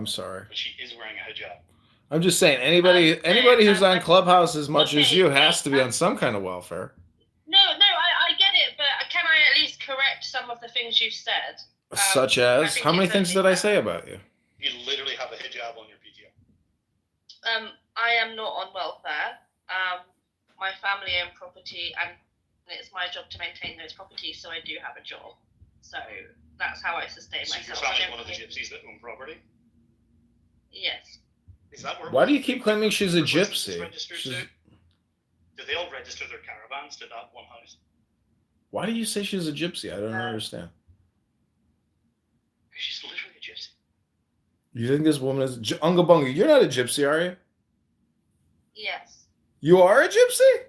I'm sorry. But she is wearing a hijab. I'm just saying, anybody who's on Clubhouse as much as you has to be on some kind of welfare. No, I get it, but can I at least correct some of the things you've said? Such as? How many things did I say about you? You literally have a hijab on your PTO. I am not on welfare. My family own property, and it's my job to maintain those properties, so I do have a job. So that's how I sustain myself. Your family's one of the gypsies that own property? Yes. Is that where? Why do you keep claiming she's a gypsy? Do they all register their caravans to that one house? Why do you say she's a gypsy? I don't understand. She's literally a gypsy. You think this woman is... Unga Bunga, you're not a gypsy, are you? Yes. You are a gypsy?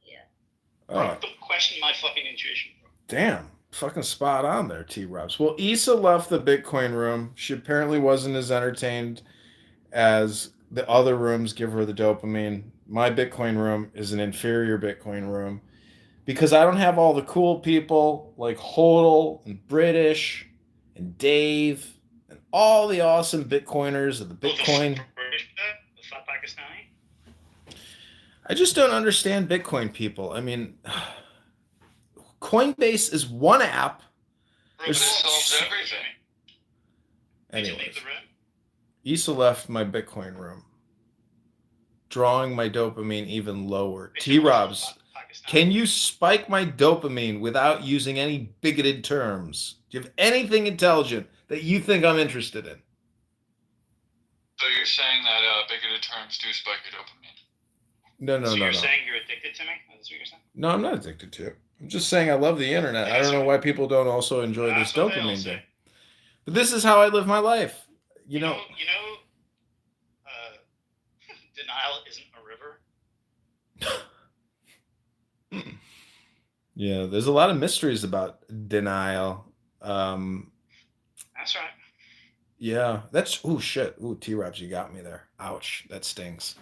Yeah. Oh. Don't question my fucking intuition, bro. Damn. Fucking spot on there, T-Robs. Well, Issa left the Bitcoin room. She apparently wasn't as entertained as the other rooms give her the dopamine. My Bitcoin room is an inferior Bitcoin room because I don't have all the cool people like Hodel and British and Dave and all the awesome Bitcoiners of the Bitcoin. The fat Pakistani? I just don't understand Bitcoin people. I mean, Coinbase is one app. It solves everything. Anyways, Issa left my Bitcoin room, drawing my dopamine even lower. T-Robs, can you spike my dopamine without using any bigoted terms? Do you have anything intelligent that you think I'm interested in? So you're saying that bigoted terms do spike your dopamine? No. You're saying you're addicted to me? That's what you're saying? No, I'm not addicted to it. I'm just saying I love the internet. I don't know why people don't also enjoy this dopamine thing. But this is how I live my life. You know, denial isn't a river. Yeah, there's a lot of mysteries about denial. That's right. Yeah, that's... Oh, shit. Ooh, T-Robs, you got me there. Ouch, that stings.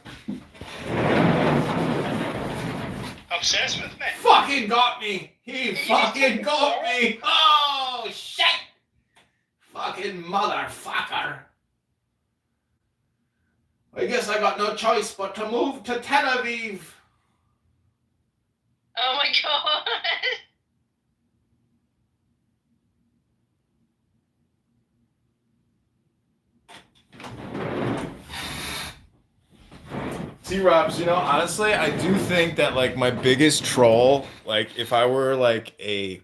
Obsessed with me. Fucking got me. He fucking got me. Oh, shit. Fucking motherfucker. I guess I got no choice but to move to Tel Aviv. Oh my god. T-Robs, honestly, I do think that, like, my biggest troll, like, if I were, like a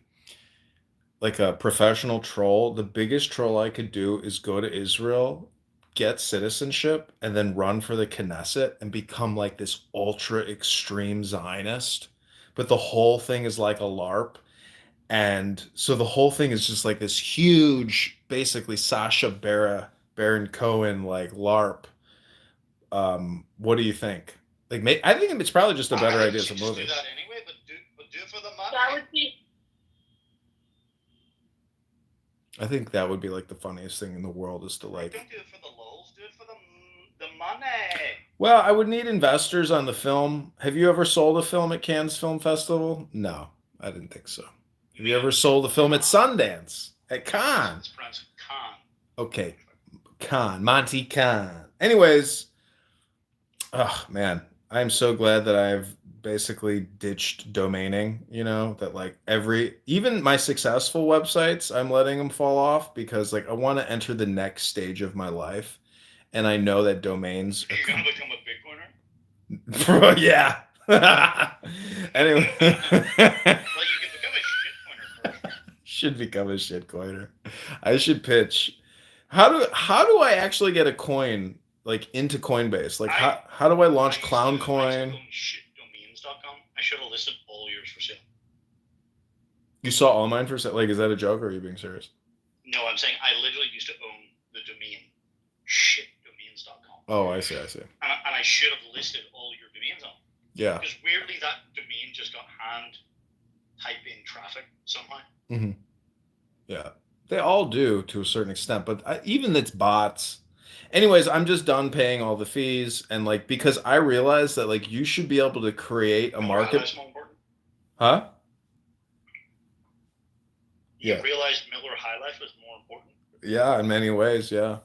professional troll, the biggest troll I could do is go to Israel, get citizenship, and then run for the Knesset and become, like, this ultra extreme Zionist. But the whole thing is like a LARP. And so the whole thing is just like this huge, basically Sacha Baron Cohen, like, LARP. What do you think? Like, I think it's probably just a better idea as a movie. Do that anyway, but do it for the money. That would be... I think that would be like the funniest thing in the world is to, like... Don't do it for the lols, do it for the money. Well, I would need investors on the film. Have you ever sold a film at Cannes Film Festival? No, I didn't think so. Have you ever sold a film at Sundance? At Cannes? It's pronounced Cannes. Okay, Cannes. Monty Cannes. Anyways, oh, man. I'm so glad that I've basically ditched domaining, that, like, even my successful websites, I'm letting them fall off because, like, I want to enter the next stage of my life. And I know that domains... Are you going to become a Bitcoiner? Yeah. Anyway. Well, you can become a shitcoiner first. Should become a shitcoiner. I should pitch. How do I actually get a coin, like, into Coinbase? Like, how do I launch Clown Coin? Shitdomains.com. I should have listed all yours for sale. You saw all mine for sale? Like, is that a joke or are you being serious? No, I'm saying I literally used to own the domain shitdomains.com. Oh, I see. And I should have listed all your domains on. Yeah. Because weirdly, that domain just got hand type in traffic somehow. Mm-hmm. Yeah. They all do to a certain extent, but even it's bots. Anyways, I'm just done paying all the fees, and, like, because I realized that, like, you should be able to create a market. That's more important. Huh? You realized Miller High Life was more important. Yeah, in many ways, yeah.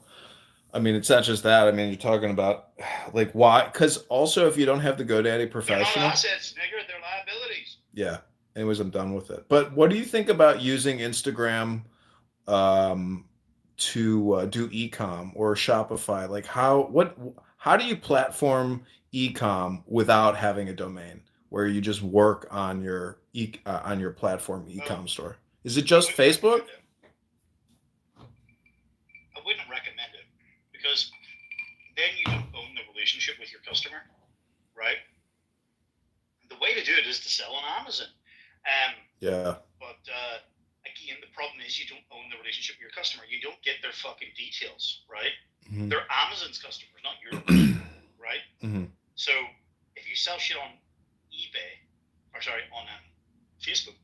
I mean, it's not just that. I mean, you're talking about like why? Because also, if you don't have the GoDaddy They're not Professional, assets, nigger. They're liabilities. yeah. Anyways, I'm done with it. But what do you think about using Instagram um, to do ecom or Shopify? Like how do you platform ecom without having a domain where you just work on your on your platform Well, ecom store? Is it I just wouldn't Facebook? recommend it. I wouldn't recommend it because then you don't own the relationship with your customer, right? The way to do it is to sell on Amazon. Yeah. But again, the problem is you don't own the relationship with your customer. You don't get their fucking details, right? Mhm. They're Amazon's customers, not yours, right? Mhm. So if you sell shit on eBay, or sorry, on Facebook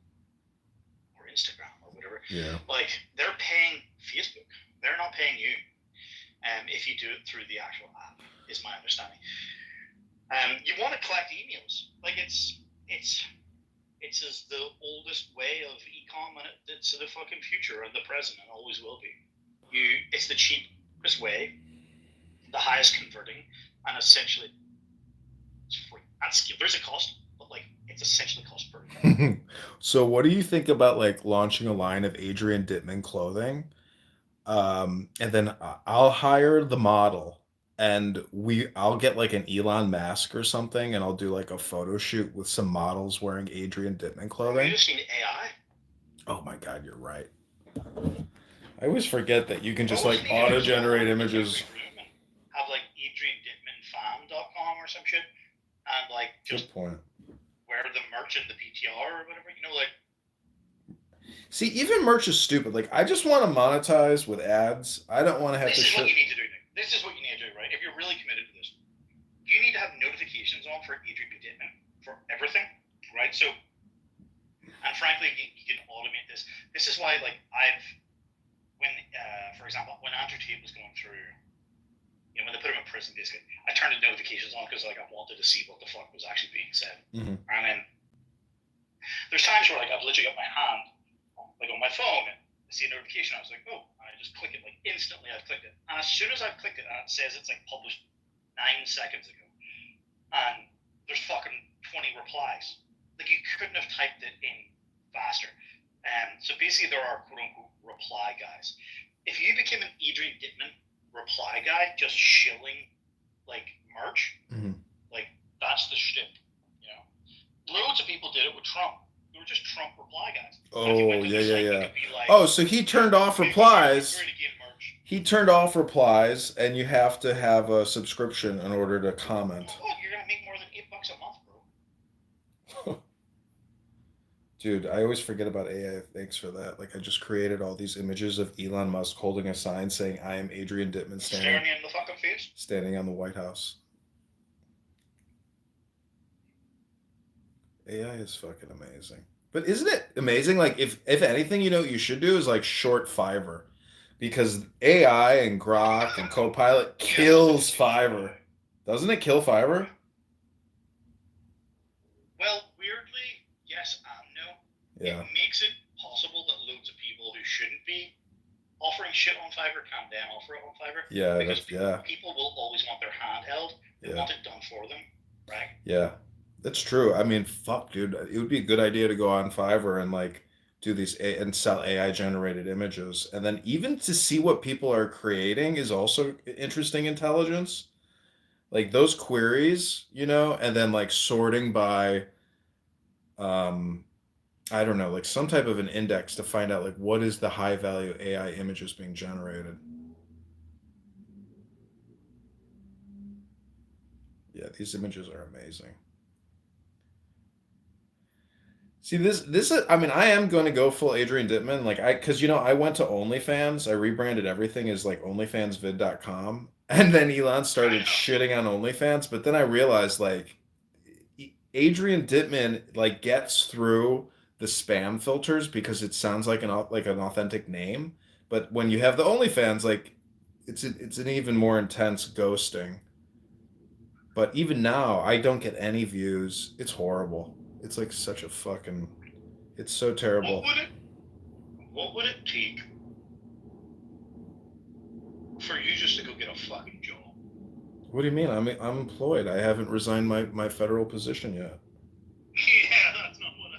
or Instagram or whatever, Yeah. like they're paying Facebook. They're not paying you. If you do it through the actual app, is my understanding. You want to collect emails. Like it's as the oldest way of e-com, and it's the fucking future and the present, and always will be. It's the cheapest way, the highest converting, and essentially it's free. There's a cost, but like it's essentially cost per. So what do you think about like launching a line of Adrian Dittman clothing? And then I'll hire the model and I'll get like an Elon Musk or something and I'll do like a photo shoot with some models wearing Adrian Dittman You clothing. just need AI. Oh my God, you're right. I always forget that you can just All you like need to do is auto-generate log on to images. recruitment, have like AdrianDittmanFan.com or some shit, and like just Good point. wear the merch in the PTR or whatever. You know, like See, even merch is stupid. Like I just want to monetize with ads. I don't want to have this to is what you shit. need to do, Nick. This is what you need to do, right? If you're really committed to this, you need to have notifications on for Adrian Dittman for everything, right? So, and frankly, you can automate this. This is why, like, for example, when Andrew Tate was going through, when they put him in prison, basically, I turned the notifications on because, like, I wanted to see what the fuck was actually being said. Mm-hmm. And then there's times where, like, I've literally got my hand, like, on my phone, and I see a notification, I was like, oh, and I just click it, like, instantly I've clicked it. And as soon as I've clicked it, and it says it's, like, published 9 seconds ago, and there's fucking 20 replies. Like, you couldn't have typed it in faster. So basically, there are quote-unquote reply guys. If you became an Adrian Dittman reply guy, just shilling, like, merch, like, that's the shtick, Loads of people did it with Trump. They were just Trump reply guys. Oh, yeah. Oh, so he turned off replies. He turned off replies, and you have to have a subscription in order to comment. Oh, you're gonna make more than $8 a month, bro. Dude, I always forget about AI. Thanks for that. Like, I just created all these images of Elon Musk holding a sign saying, "I am Adrian Dittman," staring in the fucking face, standing on the White House. AI is fucking amazing. But isn't it amazing? Like, if anything, what you should do is like short Fiverr, because AI and Grok and Copilot kills Fiverr. Doesn't it kill Fiverr? Well, weirdly, yes and no. Yeah. It makes it possible that loads of people who shouldn't be offering shit on Fiverr can then offer it on Fiverr. Yeah, because people will always want their hand held. They want it done for them, right? Yeah. That's true. I mean, fuck, dude. It would be a good idea to go on Fiverr and like do these and sell AI generated images. And then even to see what people are creating is also interesting intelligence. Like those queries, and then like sorting by I don't know, like some type of an index to find out like what is the high value AI images being generated. Yeah, these images are amazing. See this I mean I am going to go full Adrian Dittman like cuz I went to OnlyFans. I rebranded everything as like onlyfansvid.com and then Elon started shitting on OnlyFans, but then I realized like Adrian Dittman like gets through the spam filters because it sounds like an authentic name, but when you have the OnlyFans like it's an even more intense ghosting. But even now I don't get any views. It's horrible. It's like such a fucking. It's so terrible. What would it take for you just to go get a fucking job. What do you mean? I'm employed. I haven't resigned my federal position yet. Yeah, that's not what I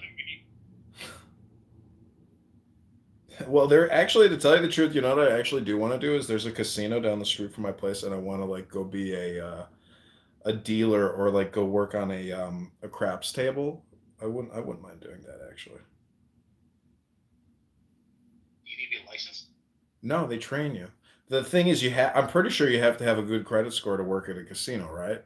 mean. Well, there actually, to tell you the truth, you know what I actually do want to do is there's a casino down the street from my place, and I want to like go be a dealer or like go work on a craps table. I wouldn't mind doing that actually. You need to be licensed. No, they train you. The thing is, I'm pretty sure you have to have a good credit score to work at a casino, right?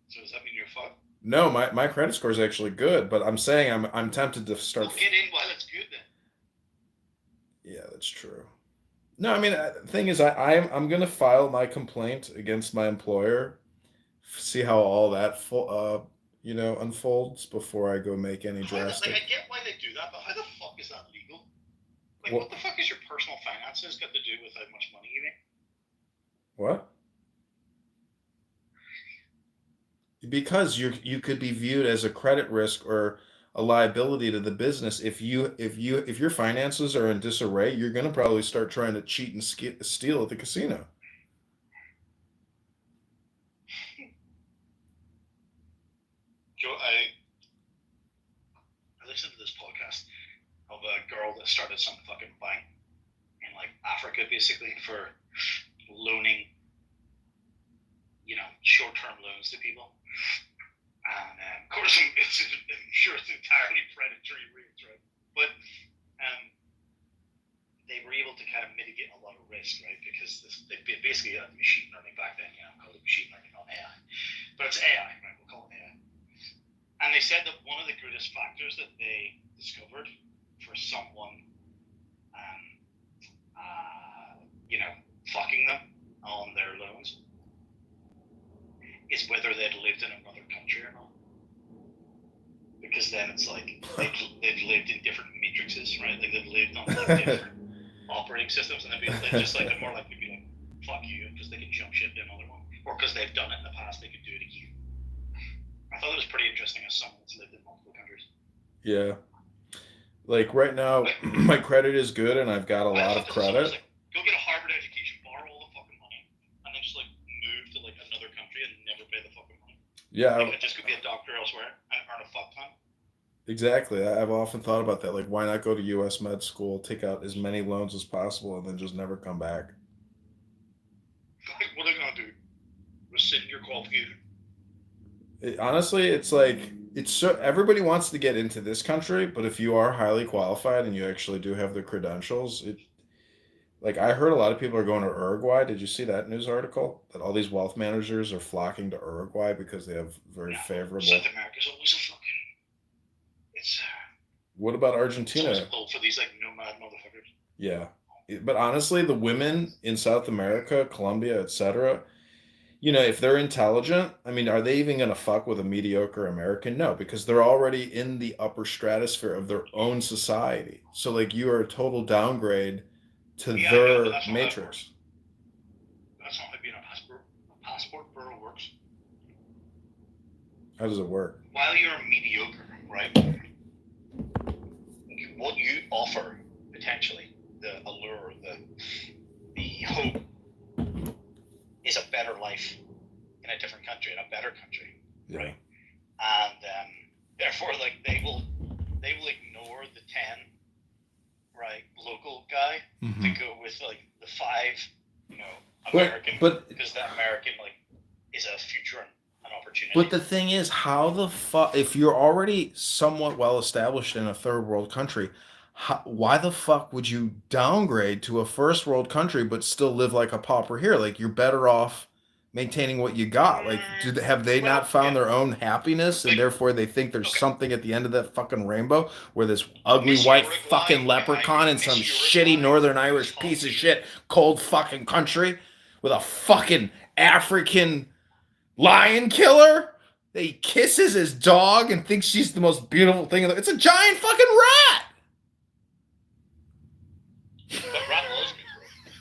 So does that mean you're fucked? No, my credit score is actually good, but I'm saying I'm tempted to start. Well, get in while it's good then. Yeah, that's true. No, I mean, the thing is, I'm gonna file my complaint against my employer, see how all that unfolds before I go make any Like, drastic. I get why they do that, but how the fuck is that legal? Like, What? what the fuck is your personal finances got to do with how much money you make? What? Because you could be viewed as a credit risk or a liability to the business if your finances are in disarray. You're gonna probably start trying to cheat and steal at the casino. Joe, I listened to this podcast of a girl that started some fucking bank in like Africa, basically for loaning, short-term loans to people. And of course, I'm sure it's entirely predatory rates, right? But they were able to kind of mitigate a lot of risk, right? Because they basically had machine learning back then, called it machine learning, not AI. But it's AI, right? We'll call it AI. And they said that one of the greatest factors that they discovered for someone, fucking them on their loans is whether they'd lived in another country or not. Because then it's like they've lived in different matrices, right? Like they've lived on like different operating systems, and they're just like they're more likely to be like, fuck you, because they can jump ship to another one, or because they've done it in the past, they could do it again. I thought it was pretty interesting as someone that's lived in multiple countries. Yeah. Like right now, my credit is good and I've got a lot of credit. Like, go get a Harvard education, borrow all the fucking money, and then just like move to like another country and never pay the fucking money. Yeah. Like, just go be a doctor elsewhere and earn a fuck ton. Exactly. I've often thought about that. Like, why not go to U.S. med school, take out as many loans as possible, and then just never come back? Like, what are they gonna do? Rescind your qualification? Honestly, it's like everybody wants to get into this country, but if you are highly qualified and you actually do have the credentials, like I heard a lot of people are going to Uruguay. Did you see that news article that all these wealth managers are flocking to Uruguay because they have very favorable. South America's always a fucking. It's. What about It's Argentina? always a pull for these like nomad motherfuckers. Yeah, but honestly, the women in South America, Colombia, etc. If they're intelligent, I mean, are they even going to fuck with a mediocre American? No, because they're already in the upper stratosphere of their own society. So, like, you are a total downgrade to Yeah, their but that's not matrix. That's not how being a passport bureau works. How does it work? While you're mediocre, right? What you offer potentially, the allure, the hope, is a better life in a different country, in a better country, Yeah. right? And therefore, like they will ignore the 10, right, local guy to go with like the 5, American, because that American like is a future and an opportunity. But the thing is, how the fuck, if you're already somewhat well established in a third world country, why the fuck would you downgrade to a first world country but still live like a pauper here? Like, you're better off maintaining what you got. Like, have they not found their own happiness, and therefore they think there's something at the end of that fucking rainbow where this ugly white fucking leprechaun in some shitty Northern Irish piece of shit cold fucking country with a fucking African lion killer? He kisses his dog and thinks she's the most beautiful thing. It's a giant fucking rat. But rat loves me,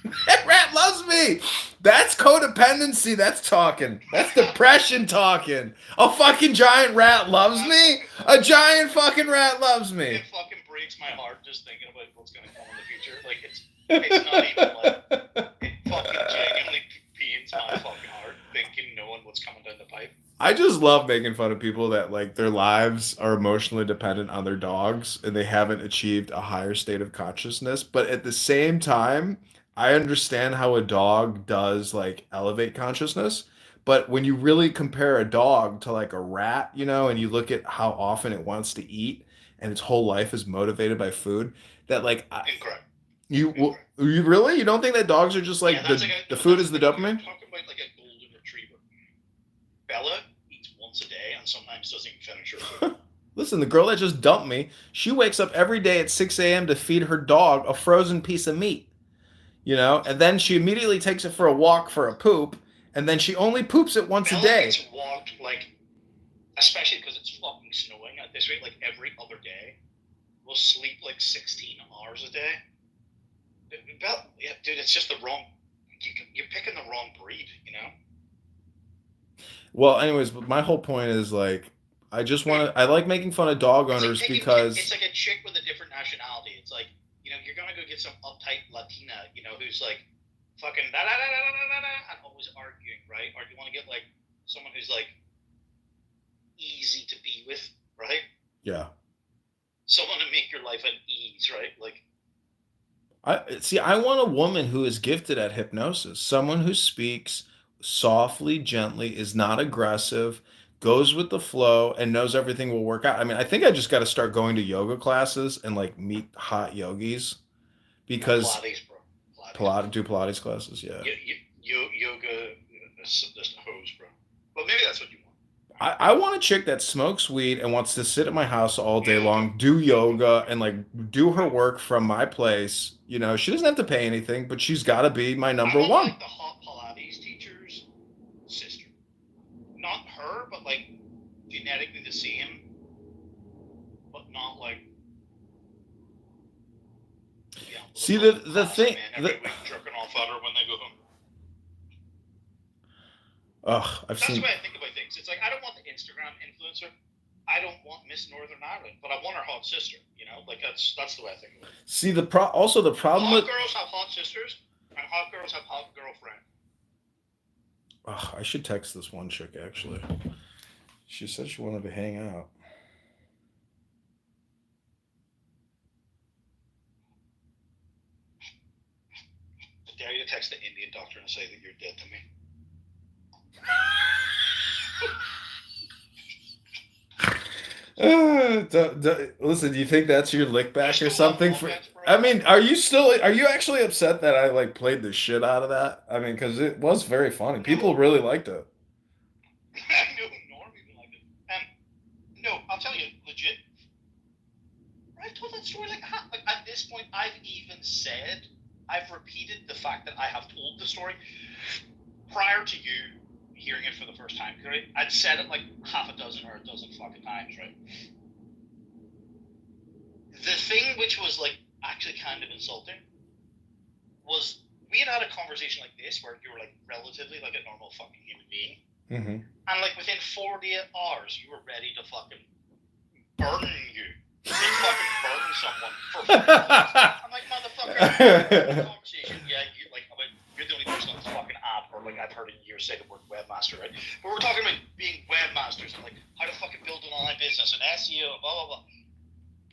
bro. That rat loves me. That's codependency. That's talking. That's depression talking. A fucking giant rat loves me. A giant fucking rat loves me. It fucking breaks my heart just thinking about what's gonna come in the future. Like It's not even like it fucking genuinely pains my fucking heart thinking knowing what's coming down the pipe. I just love making fun of people that like their lives are emotionally dependent on their dogs and they haven't achieved a higher state of consciousness. But at the same time, I understand how a dog does like elevate consciousness. But when you really compare a dog to like a rat, you know, and you look at how often it wants to eat and its whole life is motivated by food, that like Incorrect. you really you don't think that dogs are just Yeah, like that's the food that's is the like we're dopamine? talking about like a golden retriever. Bella eats once a day and sometimes doesn't even finish her food. Listen, the girl that just dumped me, she wakes up every day at 6 a.m. to feed her dog a frozen piece of meat, you know, and then she immediately takes it for a walk for a poop, and then she only poops it once a Bella day. gets walked like, especially because it's fucking snowing at this rate, like every other day. We'll sleep like 16 hours a day. Bella, yeah, dude, it's just the wrong. You're picking the wrong breed, you know. Well, anyways, but my whole point is like, I like making fun of dog It's like owners picking. because It's like a chick with a different nationality. It's like, you know, you're gonna go get some uptight Latina, you know, who's like fucking da da da da da da da and always arguing, right? Or do you want to get like someone who's like easy to be with, right? yeah. Someone to make your life an ease, right? Like, I want a woman who is gifted at hypnosis, someone who speaks softly, gently, is not aggressive, goes with the flow, and knows everything will work out. I mean, I think I just got to start going to yoga classes and like meet hot yogis because Pilates, bro. Pilates. Pilates classes, yeah. Yoga is just a hose, bro. But maybe that's what you want. I want a chick that smokes weed and wants to sit at my house all day Yoga. long, do yoga, and like do her work from my place. You know, she doesn't have to pay anything, but she's got to be my I number want one. like the hot Pilates teacher's sister. Not her, but like genetically the same, but not like. Yeah, See little the classic thing. man every week jerking off at her when they go home. Ugh, That's the way I think about things. It's like I don't want the Instagram influencer. I don't want Miss Northern Ireland, but I want her hot sister. You know, like that's the way I think of it. See the also the problem Hot with. girls have hot sisters, and hot girls have hot girlfriend. Ugh, I should text this one chick actually. She said she wanted to hang out. I dare you to text the Indian doctor and say that you're dead to me. Listen, do you think that's your lick back or There's still something? love For moments, bro. I mean, are you actually upset that I like played the shit out of that? I mean, because it was very funny. People really liked it. I know Norm even liked it. No, I'll tell you, legit. I've told that story like at this point, I've repeated the fact that I have told the story prior to you hearing it for the first time. Right? I'd said it like half a dozen or a dozen fucking times, right? The thing which was like actually kind of insulting was we had a conversation like this where you were like relatively like a normal fucking human being. Mm-hmm. And like within 48 hours, you were ready to fucking burn you. Like fucking burn someone for I'm like, motherfucker, conversation, yeah, you're the only person on this fucking app, or like I've heard in years say the word webmaster, right? But we're talking about being webmasters and like how to fucking build an online business and SEO and blah blah blah.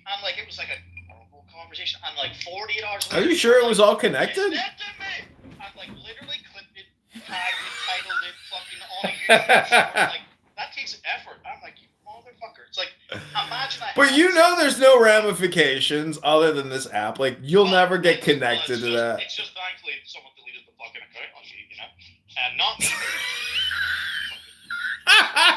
And like it was like a horrible conversation. And like 48 hours later, Are you sure it was all connected? I've like literally clipped it, tagged it, titled it, fucking on a YouTube short. Like that takes effort. I'm like, you motherfucker. It's like imagine I. But you know, there's no ramifications other than this app. Like you'll never get connected to that. It's just thankfully someone deleted the fucking account on you, you know, and not me.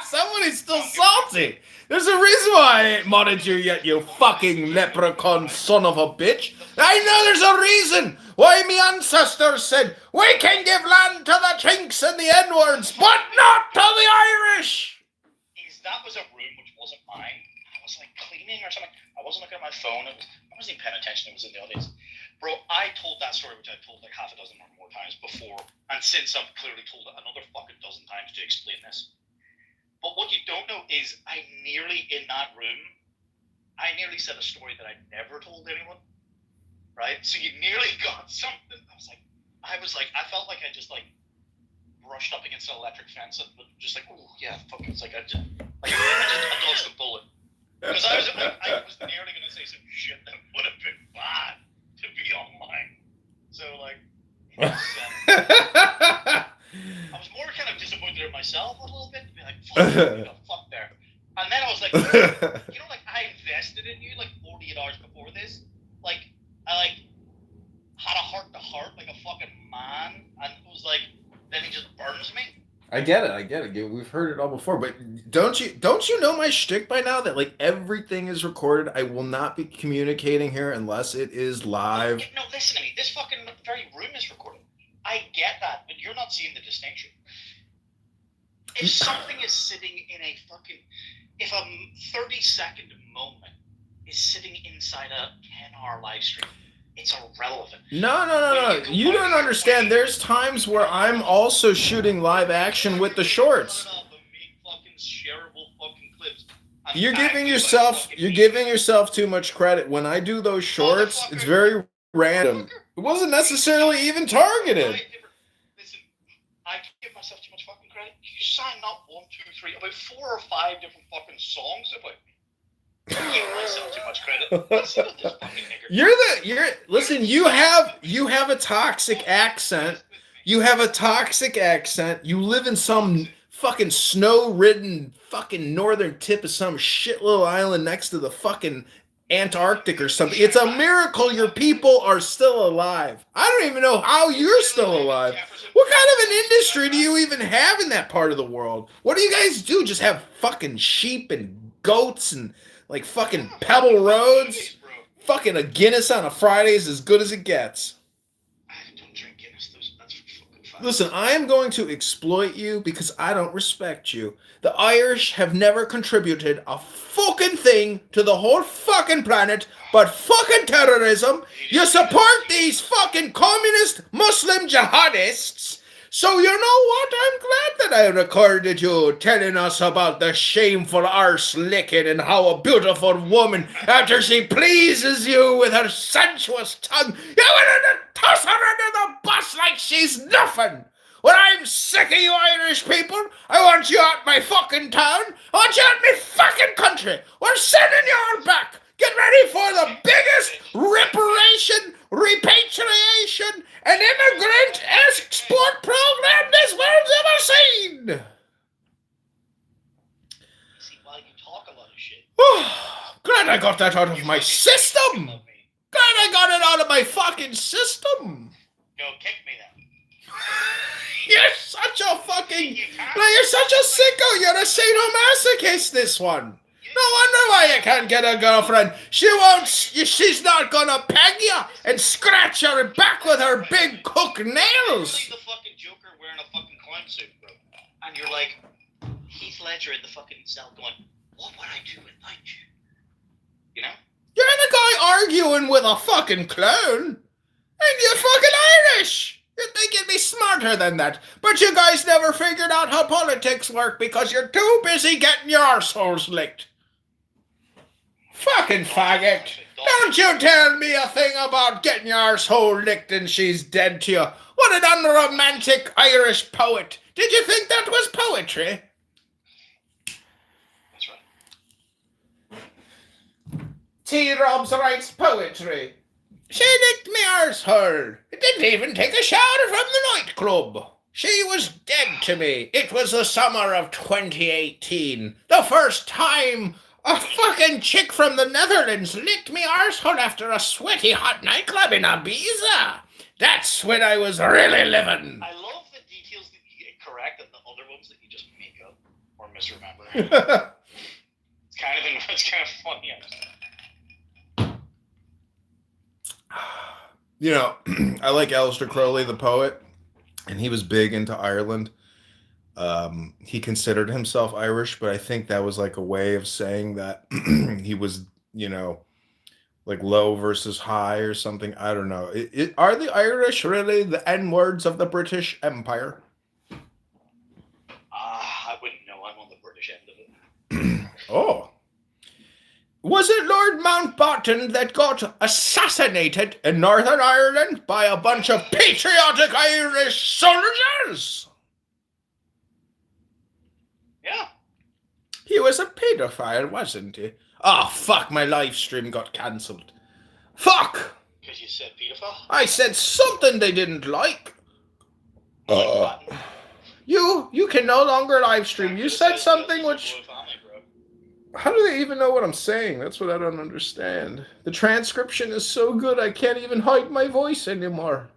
Somebody's still salty. There's a reason why I ain't modded you yet, you fucking leprechaun son of a bitch. I know there's a reason why me ancestors said we can give land to the Chinks and the N-words, but not to the Irish. That was a room which wasn't mine. I was like cleaning or something. I wasn't looking at my phone. I wasn't even paying attention. It was in the audience. Bro, I told that story, which I've told like half a dozen or more times before, and since I've clearly told it another fucking dozen times to explain this. But what you don't know is in that room, I nearly said a story that I never told anyone. right? So you nearly got something. I felt like I just like brushed up against an electric fence, but just like, oh yeah, fuck. It's like I dodged the bullet because I was nearly going to say some shit that would have been bad to be online. So like, I was more kind of disappointed in myself a little bit to be like, fuck there. And then I was like, like I invested in you like 48 hours before this. Like I like had a heart to heart like a fucking man, and it was like, then he just burns me. I get it. We've heard it all before, but don't you know my shtick by now that like everything is recorded? I will not be communicating here unless it is live. No, listen to me. This fucking very room is recorded. I get that, but you're not seeing the distinction. If something is sitting in a fucking, if a 30-second moment is sitting inside a 10-hour live stream, it's irrelevant. No. You don't understand. There's times where I'm also shooting live action with the shorts. You're giving yourself too much credit. When I do those shorts, it's very random. It wasn't necessarily even targeted. Listen, I give myself too much fucking credit. You signed up 1, 2, 3, about 4 or 5 different fucking songs about me. I give myself too much credit. Listen to this fucking nigger. Listen, you have a toxic accent. You have a toxic accent. You live in some fucking snow-ridden fucking northern tip of some shit little island next to the fucking Antarctic or something. It's a miracle your people are still alive. I don't even know how you're still alive. What kind of an industry do you even have in that part of the world? What do you guys do? Just have fucking sheep and goats and like fucking pebble roads? Fucking a Guinness on a Friday is as good as it gets. I don't drink Guinness. That's fucking fine. Listen, I am going to exploit you because I don't respect you. The Irish have never contributed a fucking thing to the whole fucking planet but fucking terrorism. You support these fucking communist Muslim jihadists. So you know what? I'm glad that I recorded you telling us about the shameful arse licking and how a beautiful woman, after she pleases you with her sensuous tongue, you want to toss her under the bus like she's nothing. When I'm sick of you Irish people, I want you out my fucking town. I want you out my fucking country. We're sending you all back. Get ready for the biggest repatriation, and immigrant export program this world's ever seen. See, while you talk a lot of shit. Glad I got that out of my system. Glad I got it out of my fucking system. Go kick me then. You're such a fucking... you're such a sicko. You're a sadomasochist, this one. No wonder why you can't get a girlfriend. She's not gonna peg you and scratch your back with her big cook nails. Like the fucking Joker wearing a fucking clown suit, bro. And you're like, Heath Ledger in the fucking cell going, what would I do without you? You know? You're the guy arguing with a fucking clown. And you're fucking Irish. You'd think you'd be smarter than that. But you guys never figured out how politics work because you're too busy getting your arseholes licked. Fucking faggot. Don't you tell me a thing about getting your arsehole licked and she's dead to you. What an unromantic Irish poet. Did you think that was poetry? That's right. T-Robs writes poetry. She licked me arsehole. It didn't even take a shower from the nightclub. She was dead to me. It was the summer of 2018. The first time a fucking chick from the Netherlands licked me arsehole after a sweaty hot nightclub in Ibiza. That's when I was really living. I love the details that you get correct and the other ones that you just make up or misremember. It's kind of funny. You know, I like Aleister Crowley, the poet, and he was big into Ireland. He considered himself Irish, but I think that was like a way of saying that he was, you know, like low versus high or something. I don't know. Are the Irish really the N-words of the British Empire? I wouldn't know. I'm on the British end of it. Oh. Was it Lord Mountbatten that got assassinated in Northern Ireland by a bunch of patriotic Irish soldiers? Yeah. He was a paedophile, wasn't he? Oh, fuck, my live stream got cancelled. Fuck! Because you said pedophile? I said something they didn't like. Mountbatten. You can no longer live stream. You said something which... Royal family, bro. How do they even know what I'm saying? That's what I don't understand. The transcription is so good I can't even hide my voice anymore.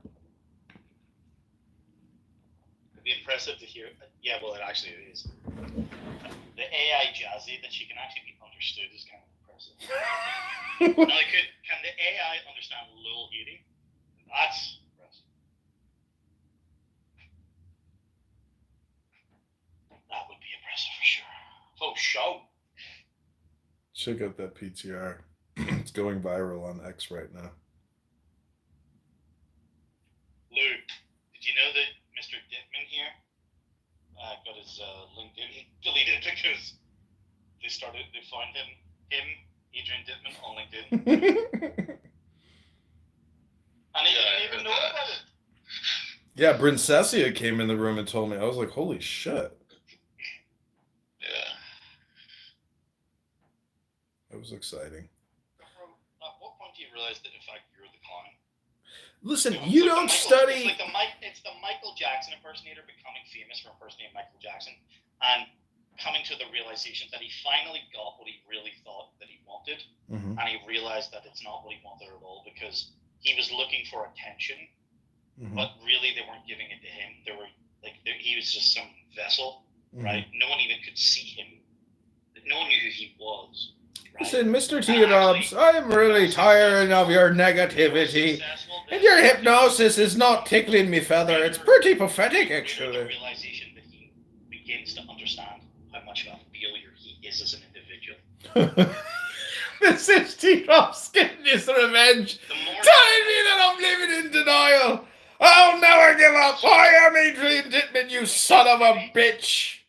It'd be impressive to hear. Yeah, well, it actually is. The AI Jazzy that she can actually be understood is kind of impressive. Now, can the AI understand Lil Heating? That's impressive. That would be impressive for sure. Oh, show. Check out that PTR. It's going viral on X right now. Lou, did you know that Mr. Dittman here got his LinkedIn deleted because they found him, Adrian Dittman, on LinkedIn, and he didn't even know about it. Yeah, Brincesia came in the room and told me. I was like, holy shit. Yeah. That was exciting. At what point do you realize that in fact you're the clown? Listen, you don't study... It's the Michael Jackson impersonator becoming famous for impersonating Michael Jackson and coming to the realization that he finally got what he really thought that he wanted, and he realized that it's not what he wanted at all because he was looking for attention, but really they weren't giving it to him. He was just some vessel, right? No one even could see him. No one knew who he was. Right? Listen, Mr. T-Robs, I'm really tired of your negativity. And your hypnosis is not tickling me feather. It's pretty pathetic, actually. The realization that he begins to understand how much of a failure he is as an individual. This is T-Robs getting his revenge. Telling me that I'm living in denial. I'll never give up. I am Adrian Dittman, you son of a bitch.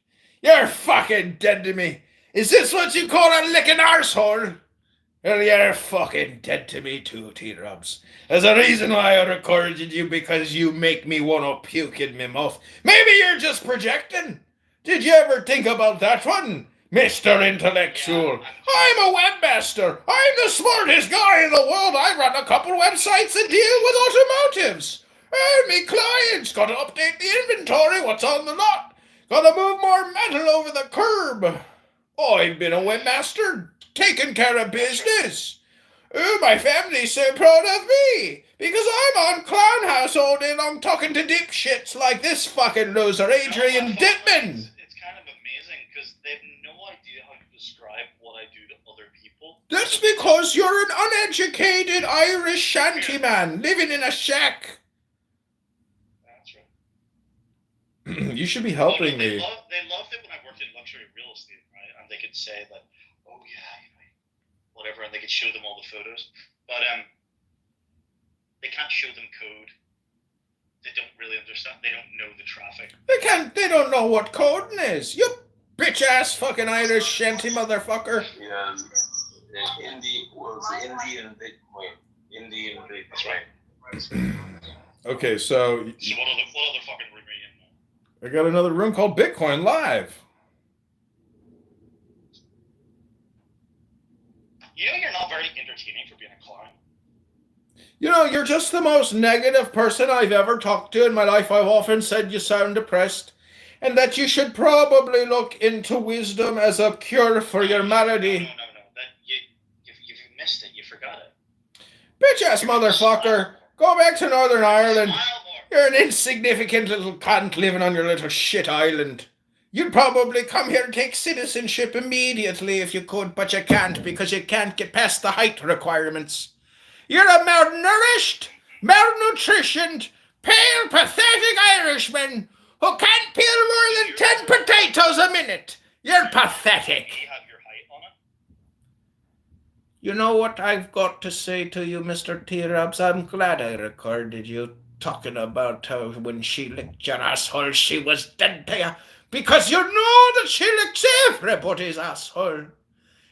You're fucking dead to me. Is this what you call a licking arsehole? Well, you're fucking dead to me too, T-Robs. There's a reason why I recorded you, because you make me want to puke in my mouth. Maybe you're just projecting. Did you ever think about that one, Mr. Intellectual? I'm a webmaster. I'm the smartest guy in the world. I run a couple websites that deal with automotives. And me clients gotta update the inventory, what's on the lot. Gotta move more metal over the curb. I've been a webmaster, taking care of business. My family's so proud of me, because I'm on Clown House all day long talking to dipshits like this fucking loser Adrian Dittman. It's kind of amazing, because they have no idea how to describe what I do to other people. That's because you're an uneducated Irish shantyman living in a shack. That's right. You should be helping me. They loved it when I worked in luxury real estate, right? And they could say that, oh yeah, whatever, and they could show them all the photos. But they can't show them code. They don't really understand. They don't know the traffic. They don't know what coding is. You bitch ass fucking Irish shanty motherfucker. Yeah, Indian Bitcoin. Indian Bitcoin. That's right. Okay, so what other fucking room are you in? I got another room called Bitcoin Live. You know you're not very entertaining for being a clown. You know, you're just the most negative person I've ever talked to in my life. I've often said you sound depressed, and that you should probably look into wisdom as a cure for your malady. No. You missed it. You forgot it. Bitch-ass motherfucker. Go back to Northern Ireland. You're an insignificant little cunt living on your little shit island. You'd probably come here and take citizenship immediately if you could, but you can't because you can't get past the height requirements. You're a malnourished, malnutritioned, pale, pathetic Irishman who can't peel more than 10 potatoes a minute. You're pathetic. You have your height on it. You know what I've got to say to you, Mr. T-Robs? I'm glad I recorded you talking about how when she licked your asshole, she was dead to you. Because you know that she licks everybody's asshole.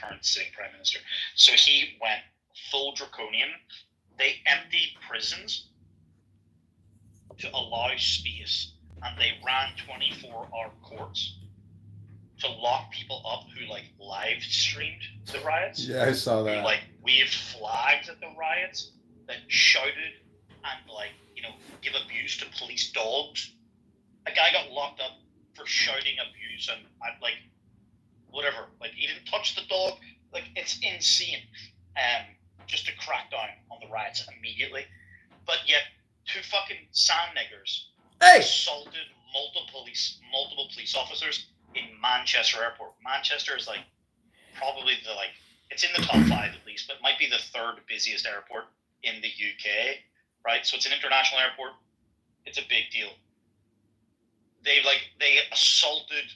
current sitting prime minister. So he went full draconian. They emptied prisons to allow space, and they ran 24-hour courts to lock people up who like live streamed the riots. Yeah, I saw that. Who like waved flags at the riots, that shouted and like, you know, give abuse to police dogs. A guy got locked up for shouting abuse and like whatever. Like he didn't touch the dog. Like it's insane. Just to crack down on the riots immediately. But yet two fucking sand niggers assaulted multiple police officers in Manchester Airport. Manchester is like probably the like it's in the top 5 at least, but might be the 3rd busiest airport in the UK, right? So it's an international airport. It's a big deal. They assaulted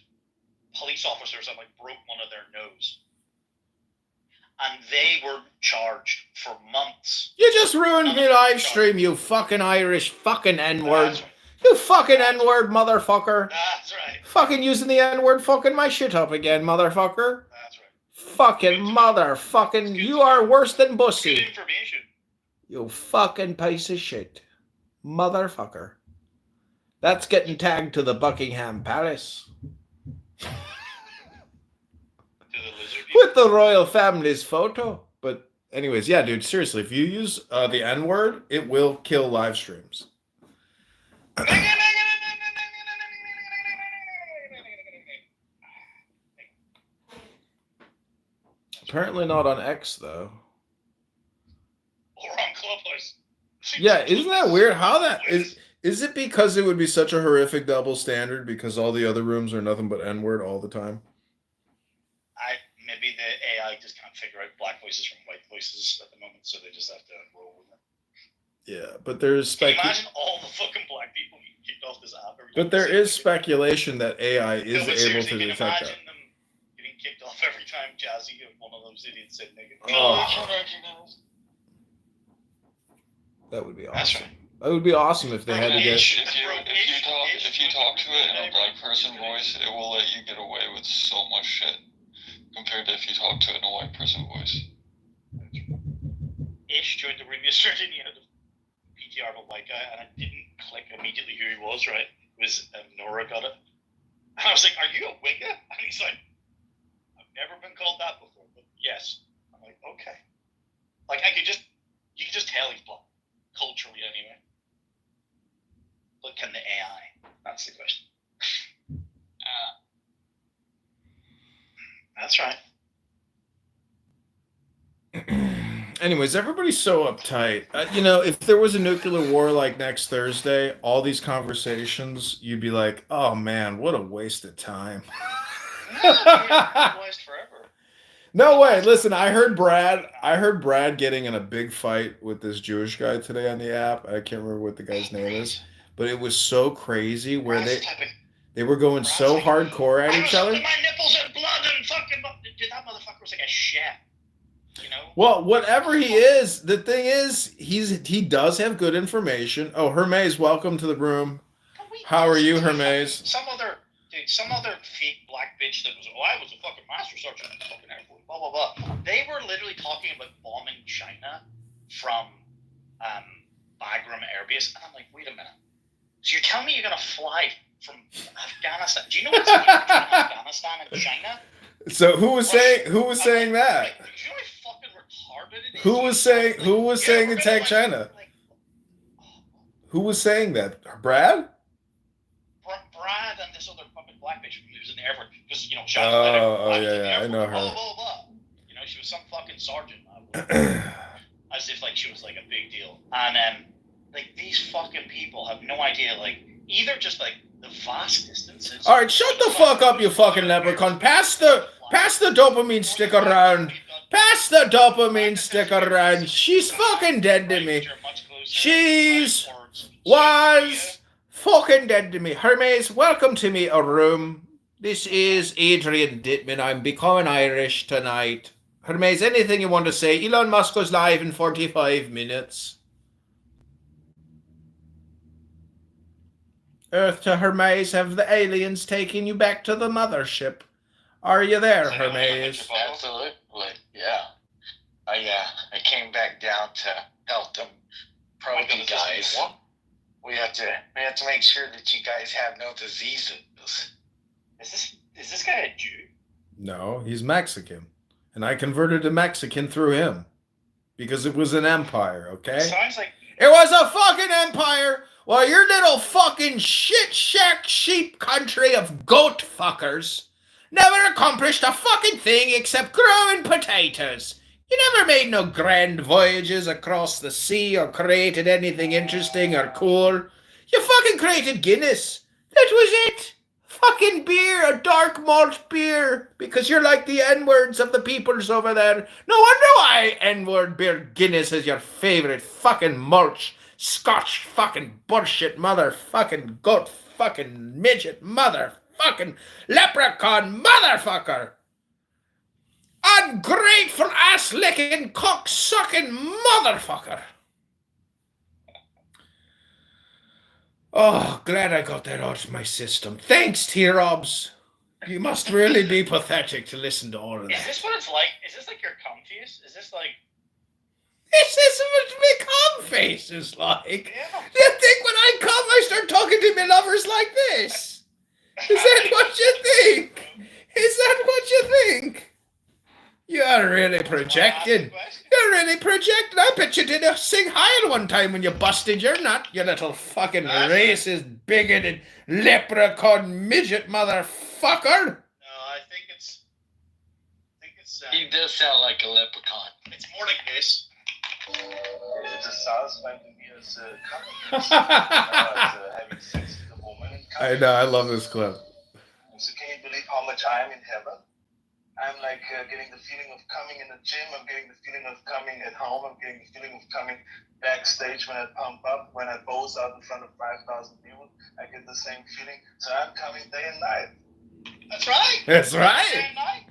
police officers and like broke one of their nose. And they were charged for months. You just ruined my live stream, you fucking Irish fucking N-word. That's right. You fucking N-word, motherfucker. That's right. Fucking using the N-word fucking my shit up again, motherfucker. That's right. Fucking motherfucking, you are worse than Good Bussy. information. You fucking piece of shit. Motherfucker. That's getting tagged to the Buckingham Palace. To the lizard people. With the royal family's photo. But anyways, yeah, dude, seriously, if you use the N-word, it will kill live streams. Apparently not on X, though. Or on Clubhouse. Yeah, isn't that weird? How that is it because it would be such a horrific double standard because all the other rooms are nothing but N-word all the time? Maybe the AI just can't figure out black voices from white voices at the moment, so they just have to roll with it. Yeah, but there's Can you imagine all the fucking black people getting kicked off this app? But there is speculation that AI is able to detect that. Imagine them getting kicked off every time Jazzy or one of those idiots said nigga. Oh. That would be awesome. That's right. That would be awesome if they had to get. If you talk to it in a black person voice, it will let you get away with so much shit compared to if you talk to it in a white person voice. Ish joined the room yesterday and he had a PTR of a white guy and I didn't click immediately who he was, right? It was Nora got it. And I was like, are you a wigger? And he's like, I've never been called that before, but yes. I'm like, okay. Like you can just tell he's black. Culturally anyway. But can the AI? That's the question. That's right. Anyways, everybody's so uptight. You know, if there was a nuclear war like next Thursday, all these conversations, you'd be like, oh man, what a waste of time. Forever. No way. Listen, I heard Brad getting in a big fight with this Jewish guy today on the app. I can't remember what the guy's name is, but it was so crazy where they were going so hardcore at each other. My nipples and blood and fucking. Dude, that motherfucker was like a shit. You know. Well, whatever he is, the thing is, he does have good information. Oh, Hermes, welcome to the room. How are you, Hermes? Some other fake black bitch that was, I was a fucking master sergeant in the fucking Air Force, blah, blah, blah. They were literally talking about bombing China from Bagram Air Base. And I'm like, wait a minute. So you're telling me you're going to fly from Afghanistan? Do you know what's between Afghanistan and China? So who was saying that? Do you know how fucking retarded it is? Who was saying attack China? Who was saying that? Brad? Brad and this other fucking black bitch who lives in the Air Force, because you know, China. Yeah, I know her. Blah, blah, blah. You know, she was some fucking sergeant, as if like she was like a big deal. And like these fucking people have no idea, like either just like the vast distances. All right, shut the fuck up, you fucking leprechaun. Pass the dopamine stick around. Pass the dopamine stick around. She's fucking dead to me. She's was fucking dead to me. Hermes, welcome to me a room. This is Adrian Dittman. I'm becoming Irish tonight. Hermes, anything you want to say? Elon Musk goes live in 45 minutes. Earth to Hermes, have the aliens taken you back to the mothership? Are you there, Hermes? Absolutely. But yeah, I came back down to help them protein guys. We have to make sure that you guys have no diseases. Is this guy a Jew? No, he's Mexican. And I converted to Mexican through him. Because it was an empire, okay? Sounds like It was a fucking empire! While your little fucking shit shack sheep country of goat fuckers never accomplished a fucking thing except growing potatoes. You never made no grand voyages across the sea or created anything interesting or cool. You fucking created Guinness. That was it. Fucking beer, a dark malt beer, because you're like the N-words of the peoples over there. No wonder why N-word beer Guinness is your favorite fucking mulch, Scotch fucking bullshit motherfucking goat fucking midget motherfucking leprechaun motherfucker. Ungrateful ass-licking cock-sucking motherfucker. Oh, glad I got that out of my system. Thanks, T-Robs. You must really be pathetic to listen to all of that. Is this what it's like? Is this like your cum face? Is this like... This is what my cum face is like. Yeah. You think when I come, I start talking to my lovers like this? Is that what you think? Is that what you think? You're really projecting. You're really projecting. I bet you did a sing Heil one time when you busted your nut, you little fucking racist, bigoted, leprechaun, midget motherfucker. No, I think it's... He does sound like a leprechaun. It's more like this. It just sounds like to me as having sex with a woman. I know, I love this clip. So can you believe how much I am in heaven? I'm like getting the feeling of coming in the gym. I'm getting the feeling of coming at home. I'm getting the feeling of coming backstage when I pump up, when I boast out in front of 5,000 people. I get the same feeling. So I'm coming day and night. That's right. That's Day right. and night.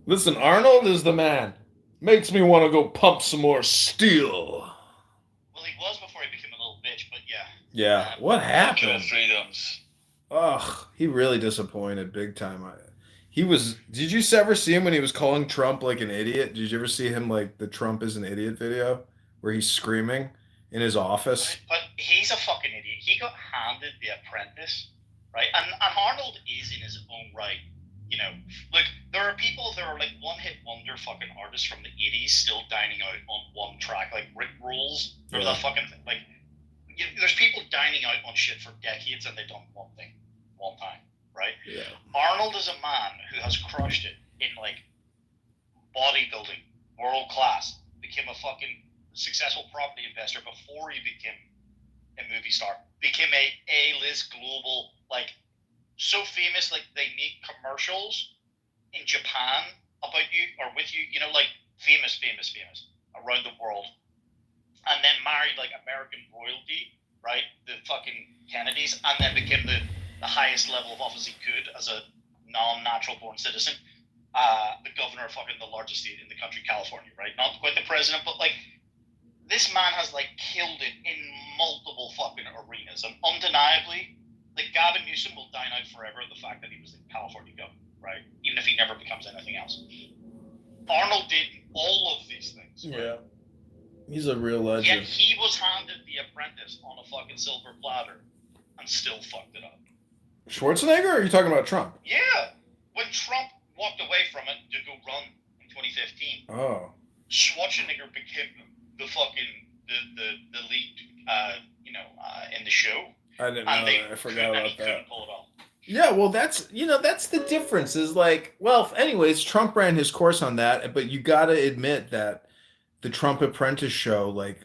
Listen, Arnold is the man. Makes me want to go pump some more steel. Well, he was before he became a little bitch, but yeah. Yeah, what happened? Freedoms. Ugh, he really disappointed big time. Did you ever see him when he was calling Trump like an idiot? Did you ever see him like the Trump is an idiot video where he's screaming in his office? But he's a fucking idiot. He got handed The Apprentice, right? And Arnold is in his own right. You know, look, there are people that are like one-hit wonder fucking artists from the 80s still dining out on one track, like Rick Rolls. Remember that fucking thing? Like, there's people dining out on shit for decades and they've done one thing, one time. Right? Yeah. Arnold is a man who has crushed it in like bodybuilding, world class, became a fucking successful property investor before he became a movie star, became a A-list global, like so famous, like they make commercials in Japan about you or with you, you know, like famous around the world, and then married like American royalty, right? The fucking Kennedys, and then became the highest level of office he could as a non-natural born citizen, the governor of fucking the largest state in the country, California, right? Not quite the president, but like this man has like killed it in multiple fucking arenas, and undeniably, like Gavin Newsom will dine out forever the fact that he was the California governor, right? Even if he never becomes anything else. Arnold did all of these things. Right? Yeah. He's a real legend. Yet he was handed The Apprentice on a fucking silver platter and still fucked it up. Schwarzenegger, or are you talking about Trump? Yeah. When Trump walked away from it to go run in 2015, Oh. Schwarzenegger became the fucking the lead, in the show. I didn't know that. I forgot about that. Couldn't pull it off. Yeah, well, that's the difference is like, well, anyways, Trump ran his course on that, but you got to admit that the Trump Apprentice show, like,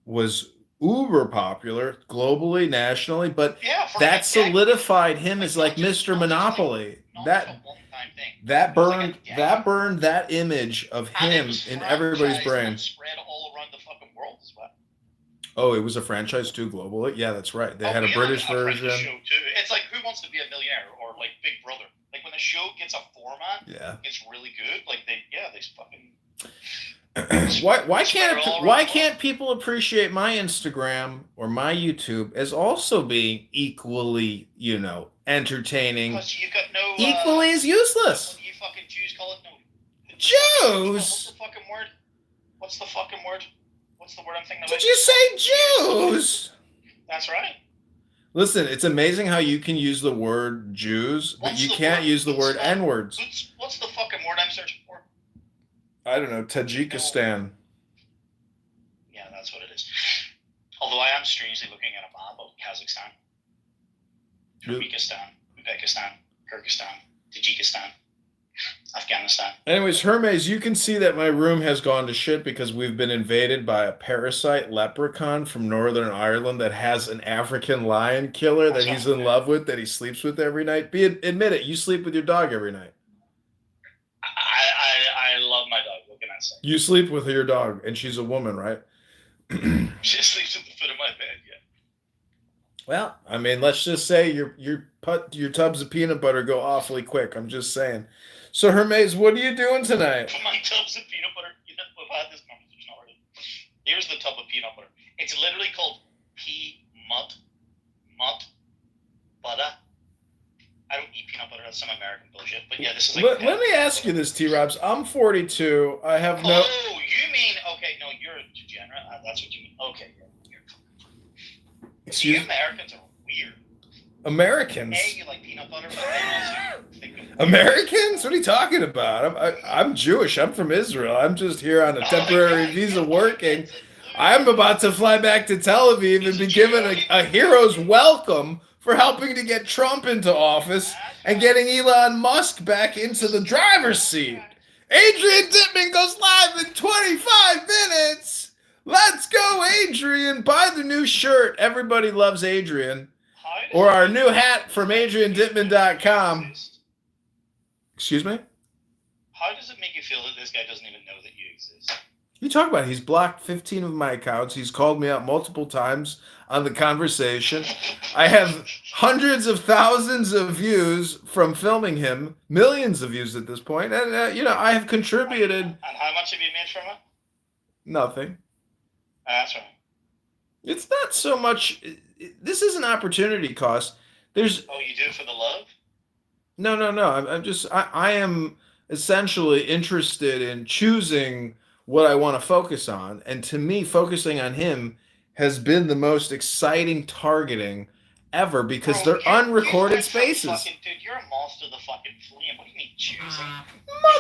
was uber popular globally, nationally, but that solidified him as like Mr. Monopoly. That burned that image of him in everybody's brain. Spread all around the fucking world as well. Oh, it was a franchise too globally? Yeah, that's right. They had a British version. Show too. It's like Who Wants to Be a Millionaire or like Big Brother. Like when a show gets a format, it's really good. Like they fucking. Why can't people appreciate my Instagram or my YouTube as also being equally, entertaining? Because you got no. Equally as useless. What do you fucking Jews call it? No. Jews? What's the fucking word? What's the fucking word? What's the word I'm thinking of? Did you say Jews? That's right. Listen, it's amazing how you can use the word Jews, but you can't use the word N-words. What's the fucking word I'm searching for? I don't know, Tajikistan. Yeah, that's what it is. Although I am strangely looking at a map of Kazakhstan, Turkmenistan, Uzbekistan, Kyrgyzstan, Tajikistan, Afghanistan. Anyways, Hermes, you can see that my room has gone to shit because we've been invaded by a parasite leprechaun from Northern Ireland that has an African lion killer that he's in love with, that he sleeps with every night. Admit it, you sleep with your dog every night. I love my dog. What can I say? You sleep with your dog, and she's a woman, right? She sleeps at the foot of my bed, yeah. Well, I mean, let's just say your tubs of peanut butter go awfully quick. I'm just saying. So, Hermes, what are you doing tonight? My tubs of peanut butter. You know, we've had this conversation already. Here's the tub of peanut butter. It's literally called mut butter. I don't eat peanut butter. That's some American bullshit. But yeah, this is like. Let me ask you this, T-Robs. I'm 42. I have no. Oh, you mean okay? No, you're a degenerate. That's what you mean. Okay, you're. Excuse you Americans are weird. Americans. A, you like peanut butter, but then also think of Americans? What are you talking about? I'm Jewish. I'm from Israel. I'm just here on a temporary visa working. I'm about to fly back to Tel Aviv and be given a hero's welcome for helping to get Trump into office and getting Elon Musk back into the driver's seat. Adrian Dittman goes live in 25 minutes. Let's go, Adrian. Buy the new shirt. Everybody loves Adrian. Or our new hat from AdrianDittman.com. Excuse me? How does it make you feel that this guy doesn't even know that you exist? You talk about it. He's blocked 15 of my accounts. He's called me out multiple times on the conversation. I have hundreds of thousands of views from filming him, millions of views at this point. And, I have contributed. And how much have you made from it? Nothing. That's right. It's not so much. This is an opportunity cost. There's. Oh, you do it for the love? No. I am essentially interested in choosing what I want to focus on. And to me, focusing on him has been the most exciting targeting ever because they're unrecorded spaces. Dude, you're a master of the fucking flame. What do you mean choosing?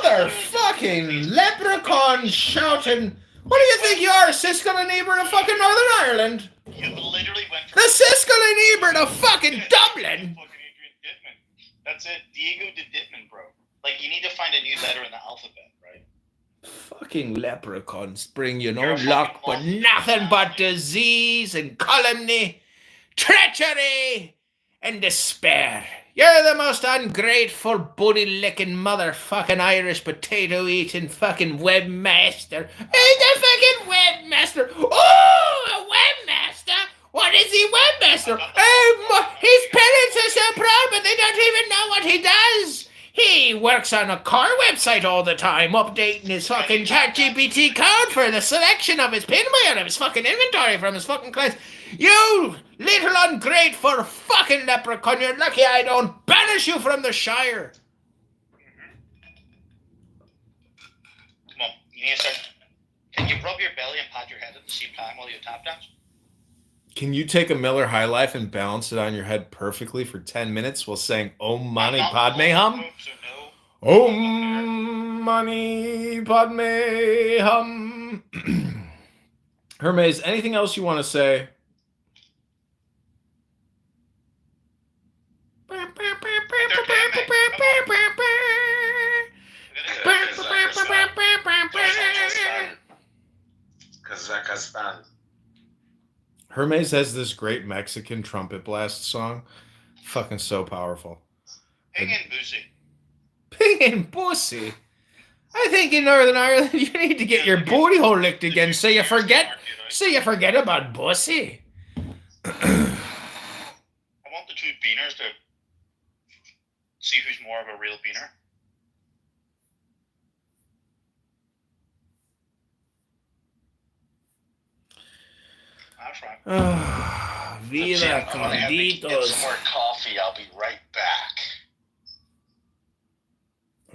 Motherfucking leprechaun shouting. What do you think you are, Siskel and Ebert of fucking Northern Ireland? You literally went from... The Siskel and Ebert of fucking Dublin! That's it. Diego de Dittman, bro. Like, you need to find a new letter in the alphabet, right? Fucking leprechauns bring you no luck, but nothing but disease and calumny, treachery, and despair. You're the most ungrateful, booty-licking, motherfucking Irish potato-eating fucking webmaster. Hey, the fucking webmaster! Oh, a webmaster? What is he, webmaster? His parents are so proud, but they don't even know what he does. He works on a car website all the time, updating his fucking ChatGPT code for the selection of his pinwheel and his fucking inventory from his fucking clients. You little ungrateful fucking leprechaun, you're lucky I don't banish you from the Shire. Come on, you need to start. Can you rub your belly and pat your head at the same time while you tap dance? Can you take a Miller High Life and balance it on your head perfectly for 10 minutes while saying Om Mani Padme Hum? Om Mani Padme Hum. Hermes, anything else you want to say? Kazakhstan. Hermes has this great Mexican trumpet blast song. Fucking so powerful. Pig and Boozy. Pig and pussy. I think in Northern Ireland you need to get your booty hole licked again so you forget about pussy. I want the two beaners to see who's more of a real beaner. That's right. Vida I'm gonna have to get conditos. some more coffee. I'll be right back.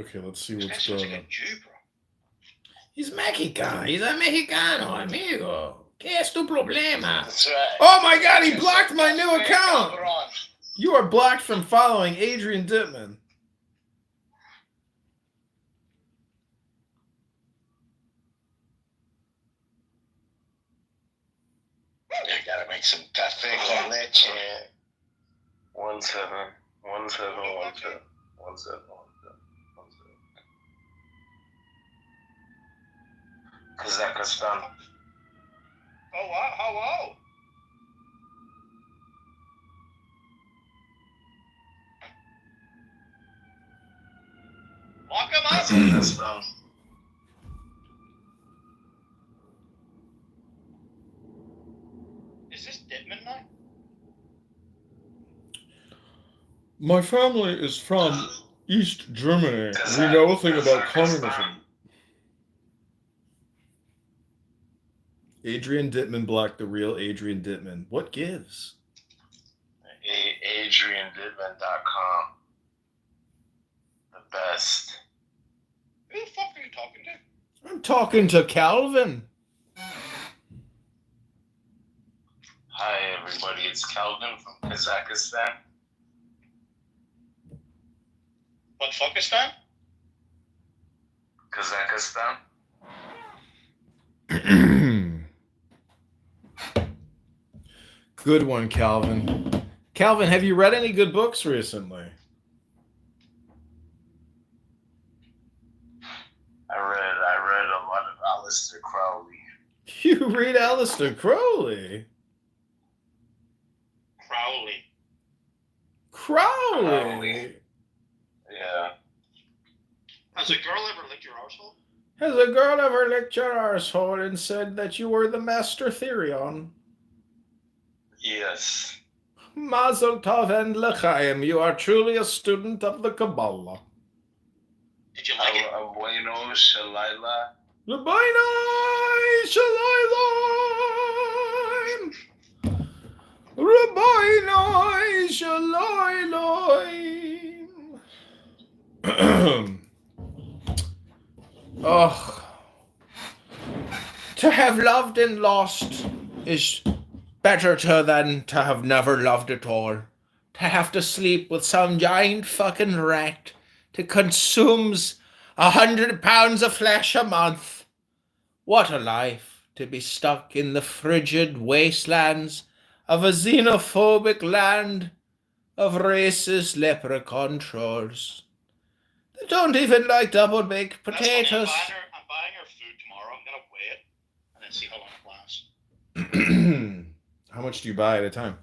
Okay, let's see what's This one's going like on. a Jew, bro. He's Mexican. He's a mexicano, amigo. ¿Qué es tu problema? That's right. Oh my god, he blocked my new account! Cabron. You are blocked from following Adrian Dittman. I gotta make some cafe con leche. 1717171717. Kazakhstan. Oh, wow. Hello. Lock him up. Kazakhstan. Is this Dittman now? My family is from East Germany. We know nothing about communism. Adrian Dittman blocked the real Adrian Dittman. What gives? AdrianDittman.com. The best. Who the fuck are you talking to? I'm talking to Calvin. Hi everybody, it's Calvin from Kazakhstan. What Fuckistan? Kazakhstan. Good one, Calvin. Calvin, have you read any good books recently? I read a lot of Aleister Crowley. You read Aleister Crowley? Crowley? Yeah. Has a girl ever licked your arsehole? Has a girl ever licked your arsehole and said that you were the master Therion? Yes. Mazel tov and l'chaim. You are truly a student of the Kabbalah. Did you like it? Bueno Shalila. Rabbeinu Shalayim. Rabbeinu Shalayim. Oh, to have loved and lost is better than to have never loved at all. To have to sleep with some giant fucking rat that consumes 100 pounds of flesh a month. What a life to be stuck in the frigid wastelands of a xenophobic land of racist leprechaun trolls. They don't even like double-baked That's funny. potatoes. I'm buying her food tomorrow. I'm gonna weigh it and then see how long it lasts. How much do you buy at a time?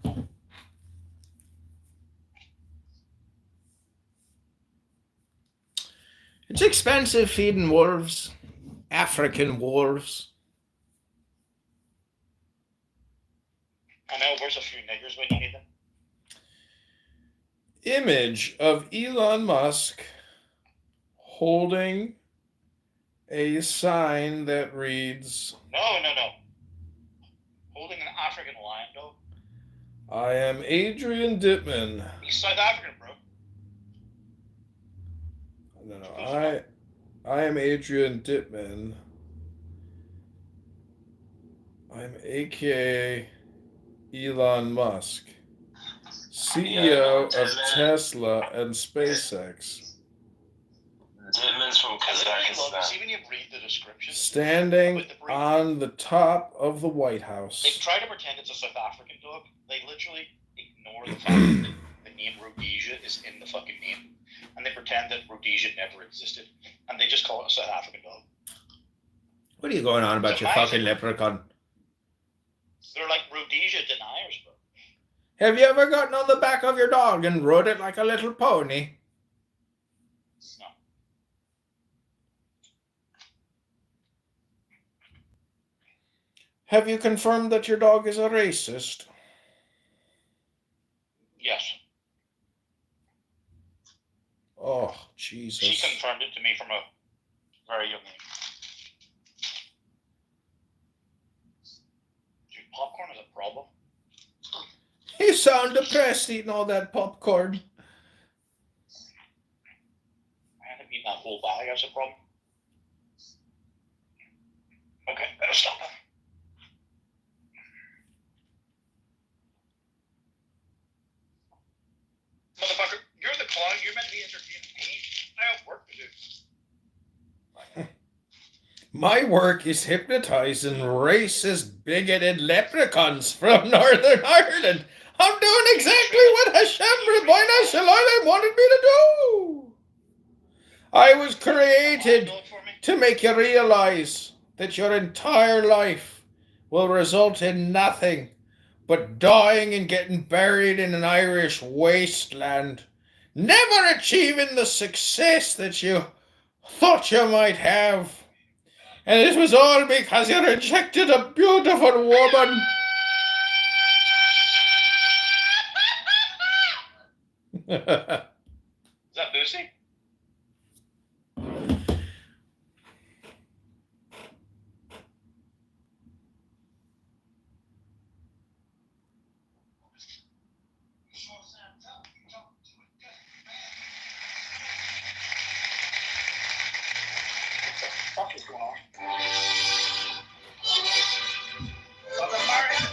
It's expensive feeding wolves. African wolves. I know. Where's a few niggers when you need them? Image of Elon Musk holding a sign that reads, No. Holding an African lion dog. I am Adrian Dittman. He's South African, bro. No. I am Adrian Dittman. I'm aka Elon Musk, CEO of Tesla and SpaceX. Dittman's from Kazakhstan. See when you read the description. Standing on the top of the White House. They try to pretend it's a South African dog. They literally ignore the fact that the name Rhodesia is in the fucking name. And they pretend that Rhodesia never existed. And they just call it a South African dog. What are you going on about your fucking leprechaun? They're like Rhodesia deniers, bro. Have you ever gotten on the back of your dog and rode it like a little pony? No. Have you confirmed that your dog is a racist? Yes. Oh, Jesus. She confirmed it to me from a very young age. Dude, popcorn is a problem. You sound depressed eating all that popcorn. I haven't eaten that whole bag as a problem. My work is hypnotizing racist, bigoted leprechauns from Northern Ireland. I'm doing exactly what Hashem Ribono Shalom wanted me to do. I was created to make you realize that your entire life will result in nothing but dying and getting buried in an Irish wasteland, never achieving the success that you thought you might have. And it was all because you rejected a beautiful woman. Is that Lucy? What the fuck is going on? Fucking Martin!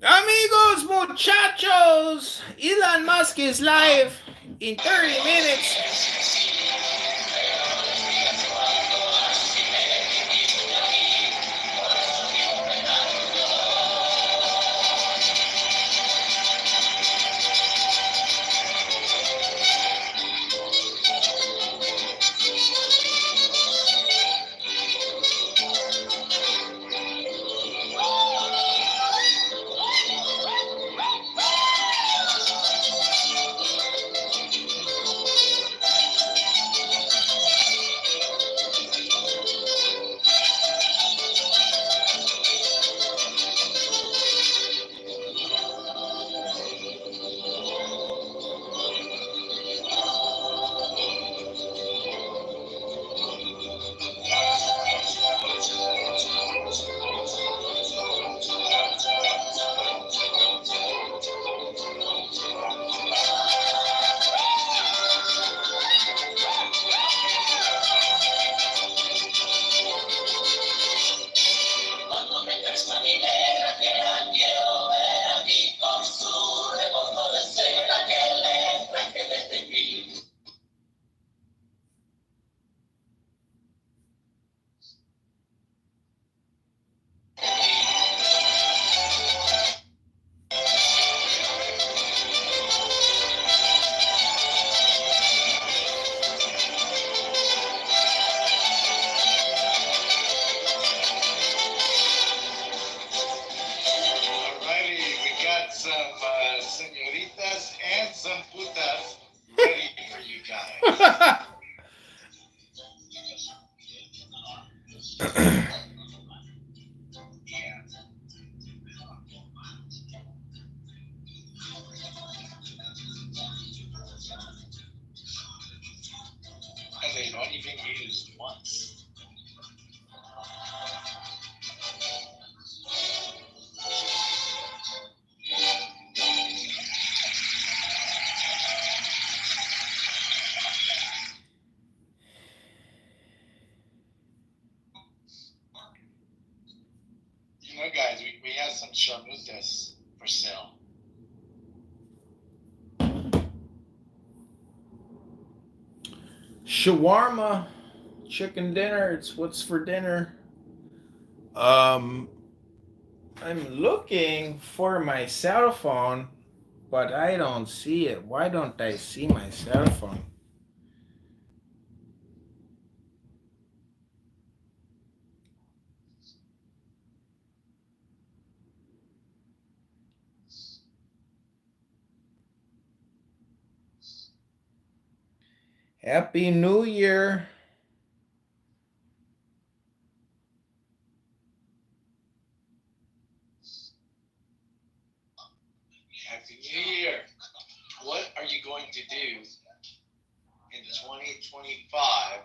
Amigos, muchachos, Elon Musk is live in 30 minutes. senoritas and some putas ready for you guys. And they've only been used once. You know, guys, we have some charmutas for sale. Shawarma, chicken dinner. It's what's for dinner. I'm looking for my cell phone, but I don't see it. Why don't I see my cell phone? Happy New Year. do in 2025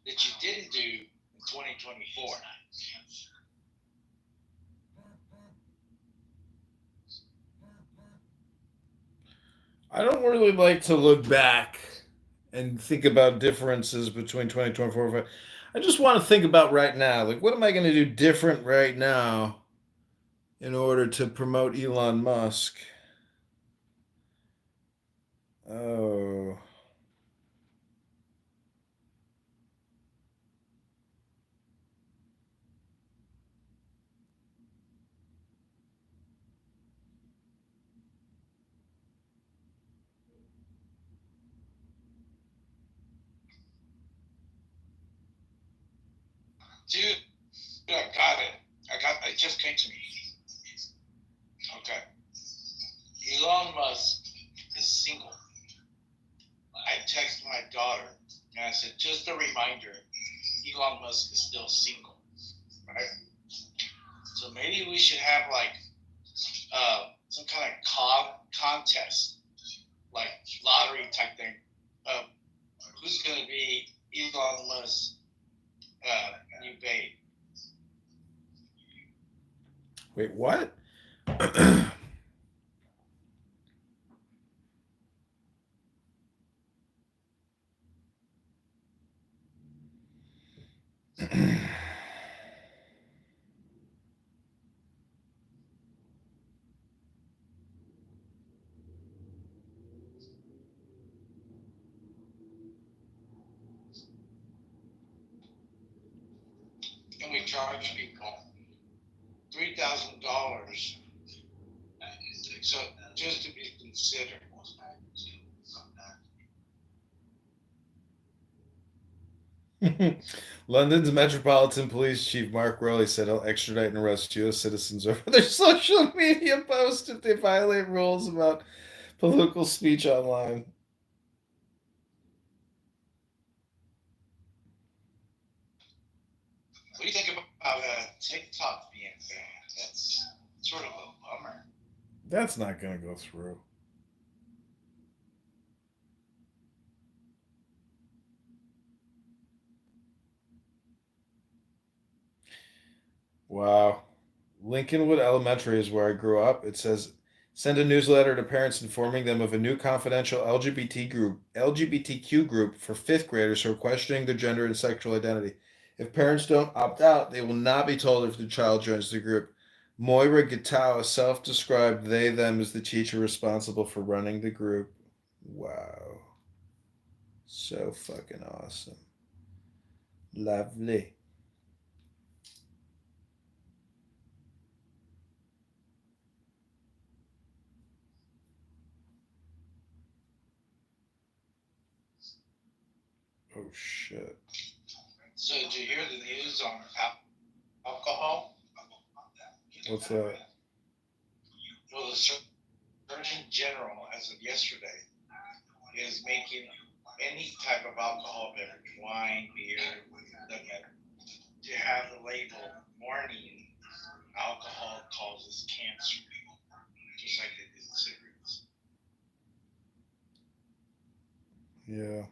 that you didn't do in 2024? I don't really like to look back and think about differences between 2024 and 2025. I just want to think about right now. Like, what am I going to do different right now in order to promote Elon Musk? Oh. Dude, I got it. It just came to me. Okay. Elon Musk is single. I texted my daughter and I said, just a reminder, Elon Musk is still single, right? So maybe we should have like some kind of contest, like lottery type thing. Who's going to be Elon Musk's new babe? Wait, what? And we charge people $3,000. So just to be considered. London's Metropolitan Police Chief Mark Rowley said he'll extradite and arrest U.S. citizens over their social media posts if they violate rules about political speech online. What do you think about TikTok being banned? That's sort of a bummer. That's not going to go through. Wow. Lincolnwood Elementary is where I grew up. It says send a newsletter to parents informing them of a new confidential LGBTQ group for fifth graders who are questioning their gender and sexual identity. If parents don't opt out, they will not be told if their child joins the group. Moira Gatow, self-described they them as the teacher responsible for running the group. Wow. So fucking awesome. Lovely. Oh shit. So did you hear the news on alcohol? What's that? Well, the Surgeon General, as of yesterday, is making any type of alcohol beverage, wine, beer, doesn't matter, to have the label warning alcohol causes cancer, just like they did cigarettes. Yeah.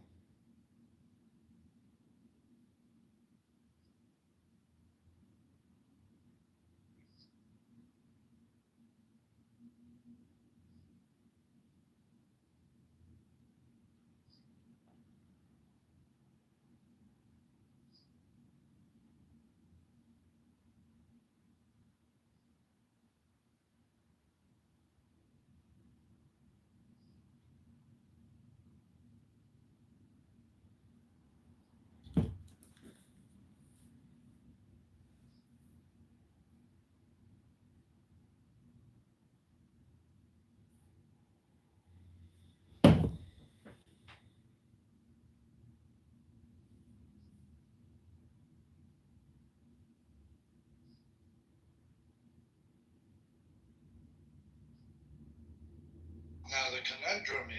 Now the conundrum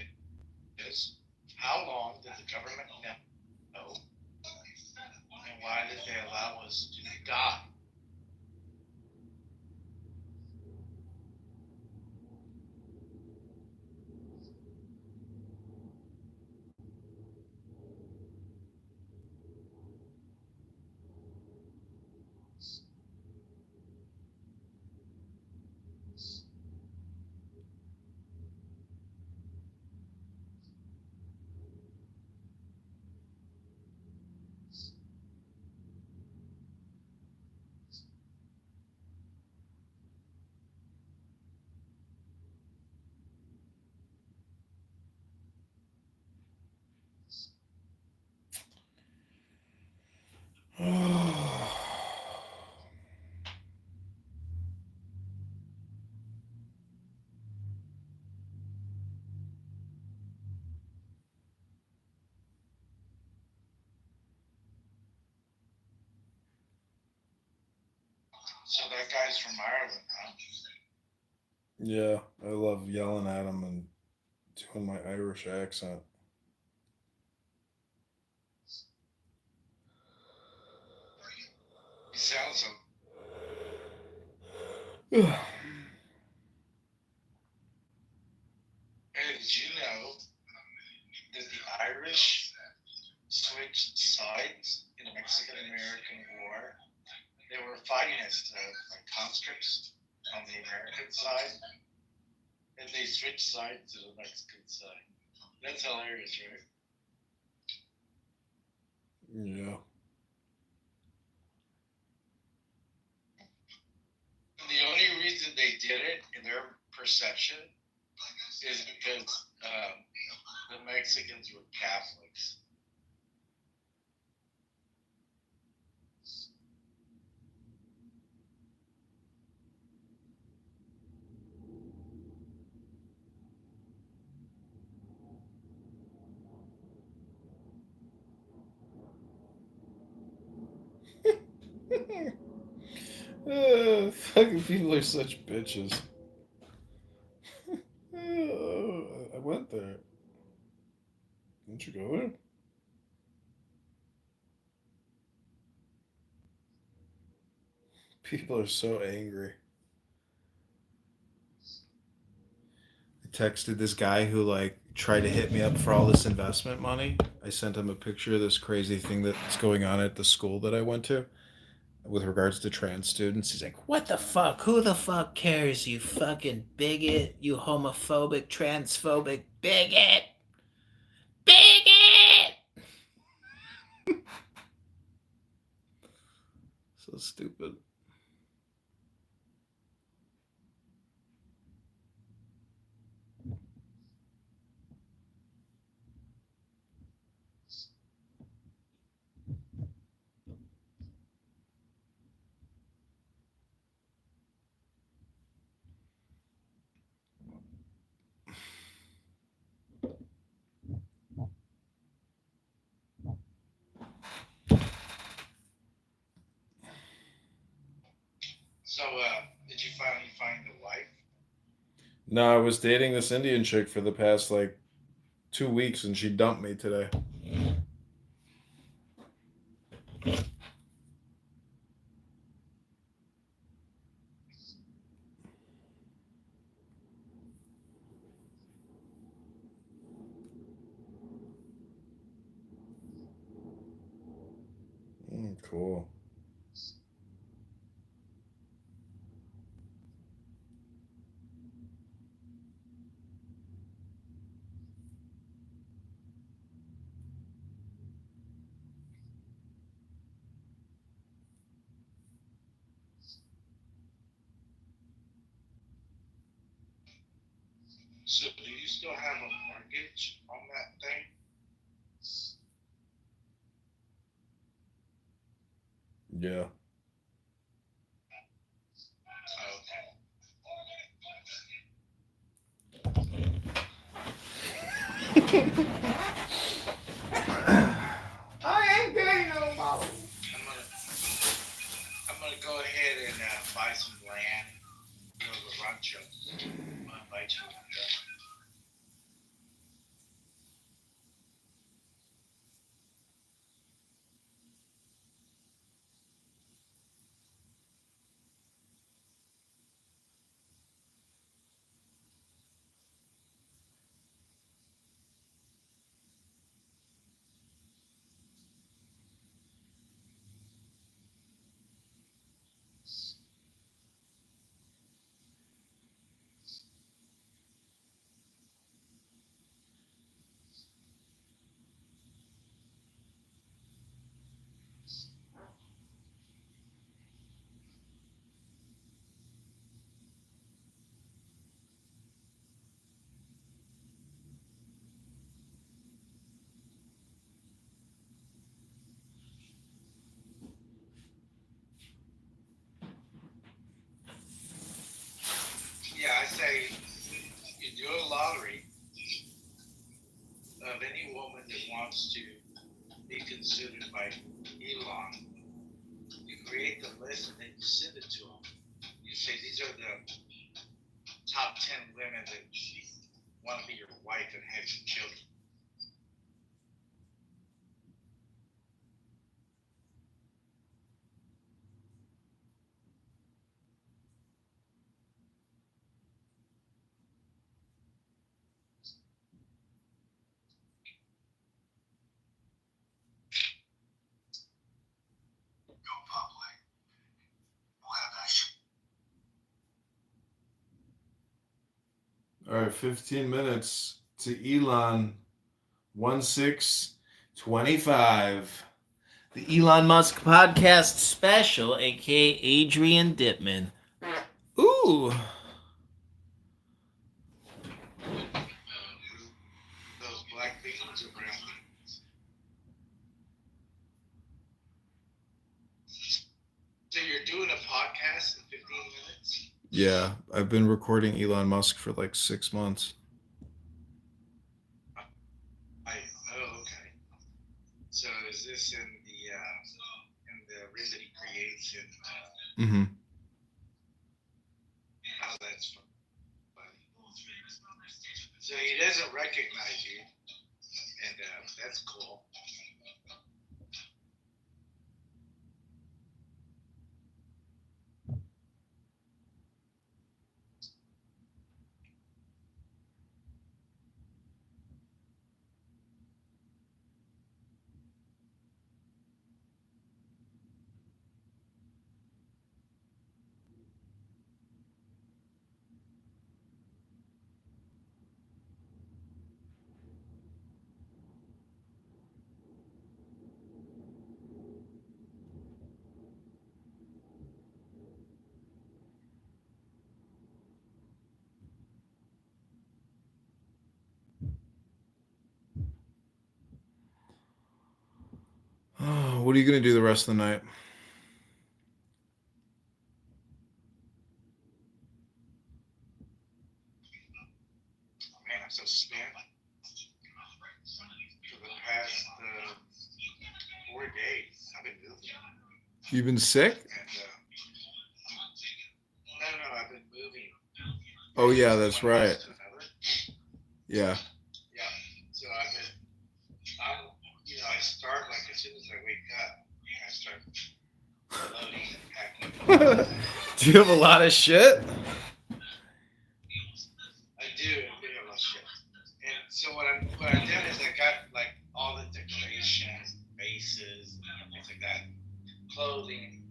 is, how long did the government know, and why did they allow us to die? So that guy's from Ireland, huh? Yeah, I love yelling at him and doing my Irish accent. He sounds so. Hey, did you know that the Irish switched sides in the Mexican-American War? They were fighting as like conscripts on the American side, and they switched sides to the Mexican side. That's hilarious, right? Yeah. And the only reason they did it, in their perception, is because the Mexicans were Catholics. Fucking people are such bitches. I went there. Didn't you go there? People are so angry. I texted this guy who like tried to hit me up for all this investment money. I sent him a picture of this crazy thing that's going on at the school that I went to with regards to trans students. He's like, "What the fuck? Who the fuck cares, you fucking bigot? You homophobic, transphobic bigot! Bigot!" So stupid. So, did you finally find a wife? No, I was dating this Indian chick for the past like 2 weeks and she dumped me today. Cool. So, do you still have a mortgage on that thing? Yeah. I ain't getting no more. I'm gonna go ahead and buy some land, build a rancho. I'm gonna buy you a rancho. Yeah, I say you do a lottery of any woman that wants to be considered by Elon. You create the list and then you send it to him. top 10 women that want to be your wife and have some children. All right, 15 minutes to Elon. 1625. The Elon Musk podcast special, aka Adrian Dittman. Ooh. Those black beans or brown beans? So you're doing a podcast in 15 minutes? Yeah, I've been recording Elon Musk for like 6 months. Okay. So is this in the rig that he creates in Mm-hmm. how that's funny. So he doesn't recognize you, and that's cool. Oh, what are you going to do the rest of the night? Man, I'm so spent. For the past 4 days, I've been moving. You've been sick? And no, I've been moving. Oh, yeah, that's right. Yeah. Yeah. So I start like as soon as I wake up. I start loading and packing. Do you have a lot of shit? I do a bit of a shit. And so what I've done is I got like all the decorations, bases, and things like that, clothing,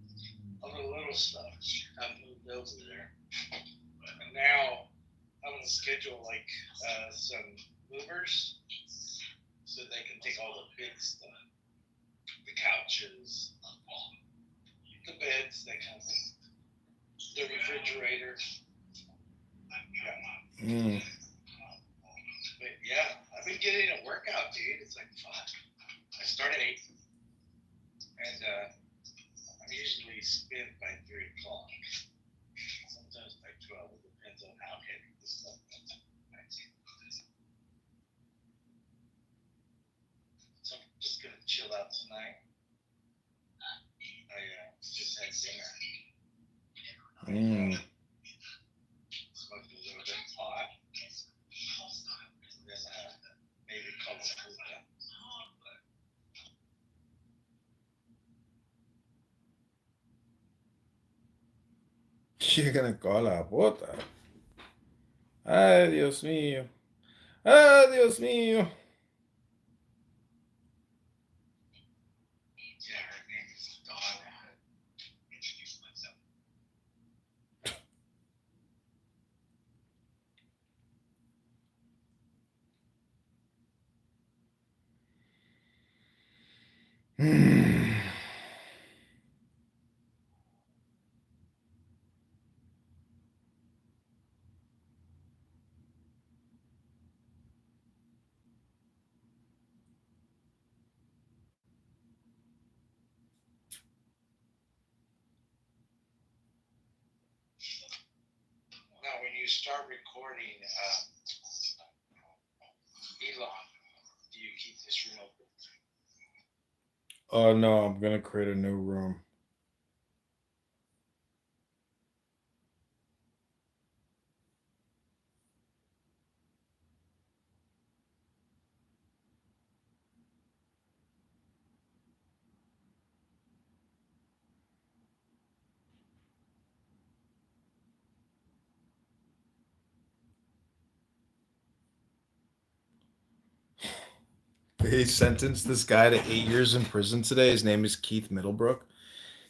all the little stuff. I've moved over there, and now I'm gonna schedule like some movers so they can take all the big stuff, the couches, the beds, that kind of thing, the refrigerator. Yeah. Mm. But yeah, I've been getting a workout, dude. It's like fuck. I start at 8, and I'm usually spent by 3 o'clock. Sometimes by 12. It depends on how heavy the stuff is. So I'm just gonna chill out tonight. I just had dinner. Mm. Smoked a little bit of pot. And then maybe a couple of hookah. You're gonna call a bota. Ay, Dios mío. Ay, Dios mío. Yeah, her name is Dawn. Introduce myself. Mm. Now, when you start recording, Elon, do you keep this room open? Oh, no, I'm gonna create a new room. He sentenced this guy to 8 years in prison today. His name is Keith Middlebrook.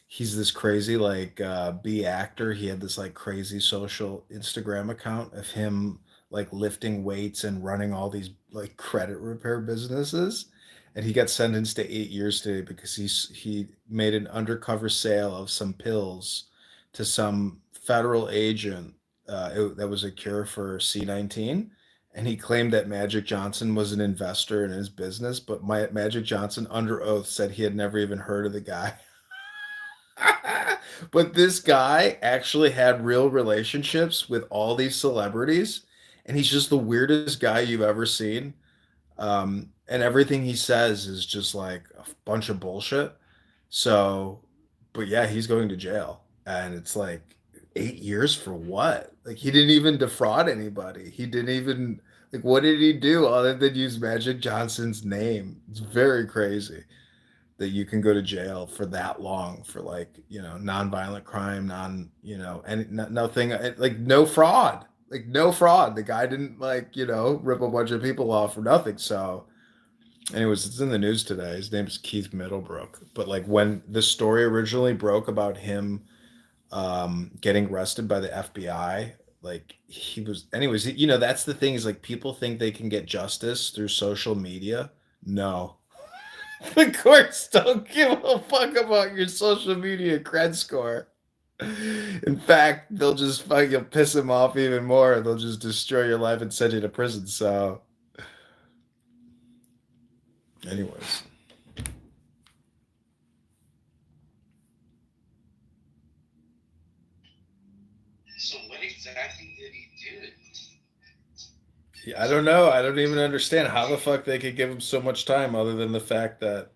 He's this crazy like B actor. He had this like crazy social Instagram account of him like lifting weights and running all these like credit repair businesses. And he got sentenced to 8 years today because he made an undercover sale of some pills to some federal agent that was a cure for C-19. And he claimed that Magic Johnson was an investor in his business, but Magic Johnson, under oath, said he had never even heard of the guy. But this guy actually had real relationships with all these celebrities, and he's just the weirdest guy you've ever seen. And everything he says is just like a bunch of bullshit. So, but yeah, he's going to jail, and it's like 8 years for what? Like he didn't even defraud anybody. He didn't even like what did he do other than use Magic Johnson's name? It's very crazy that you can go to jail for that long for like non-violent crime, and nothing like no fraud, like no fraud. The guy didn't like rip a bunch of people off for nothing. So anyways, it's in the news today. His name is Keith Middlebrook. But like when the story originally broke about him getting arrested by the FBI, like he was anyways, that's the thing is like people think they can get justice through social media. No, the courts don't give a fuck about your social media cred score. In fact, they'll just fucking piss him off even more. They'll just destroy your life and send you to prison. So, anyways, So what exactly did he do? yeah, I don't know. I don't even understand how the fuck they could give him so much time, other than the fact that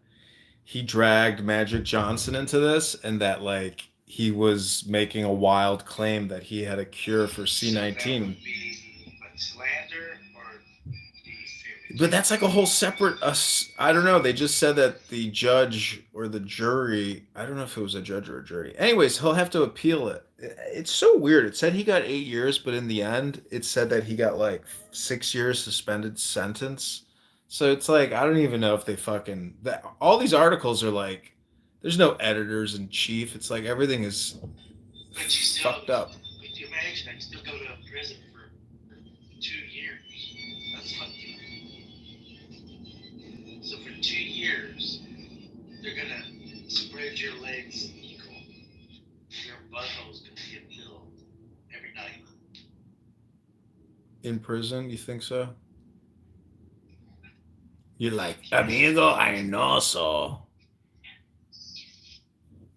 he dragged Magic Johnson into this, and that like he was making a wild claim that he had a cure for So that C-19. would be what, slander or But defamation? that's like a whole separate. I don't know. They just said that the judge or the jury. I don't know if it was a judge or a jury. Anyways, he'll have to appeal it. It's so weird. It said he got 8 years, but in the end, it said that he got like 6 years suspended sentence. So it's like I don't even know if they fucking. All these articles are like, there's no editors in chief. It's like everything is But you still, fucked up. but you imagine I still go to prison for 2 years. That's fucking. So for 2 years, they're gonna spread your legs equal. Your butthole's gonna get filled every night. In prison, you think so? You're like, amigo, I know so.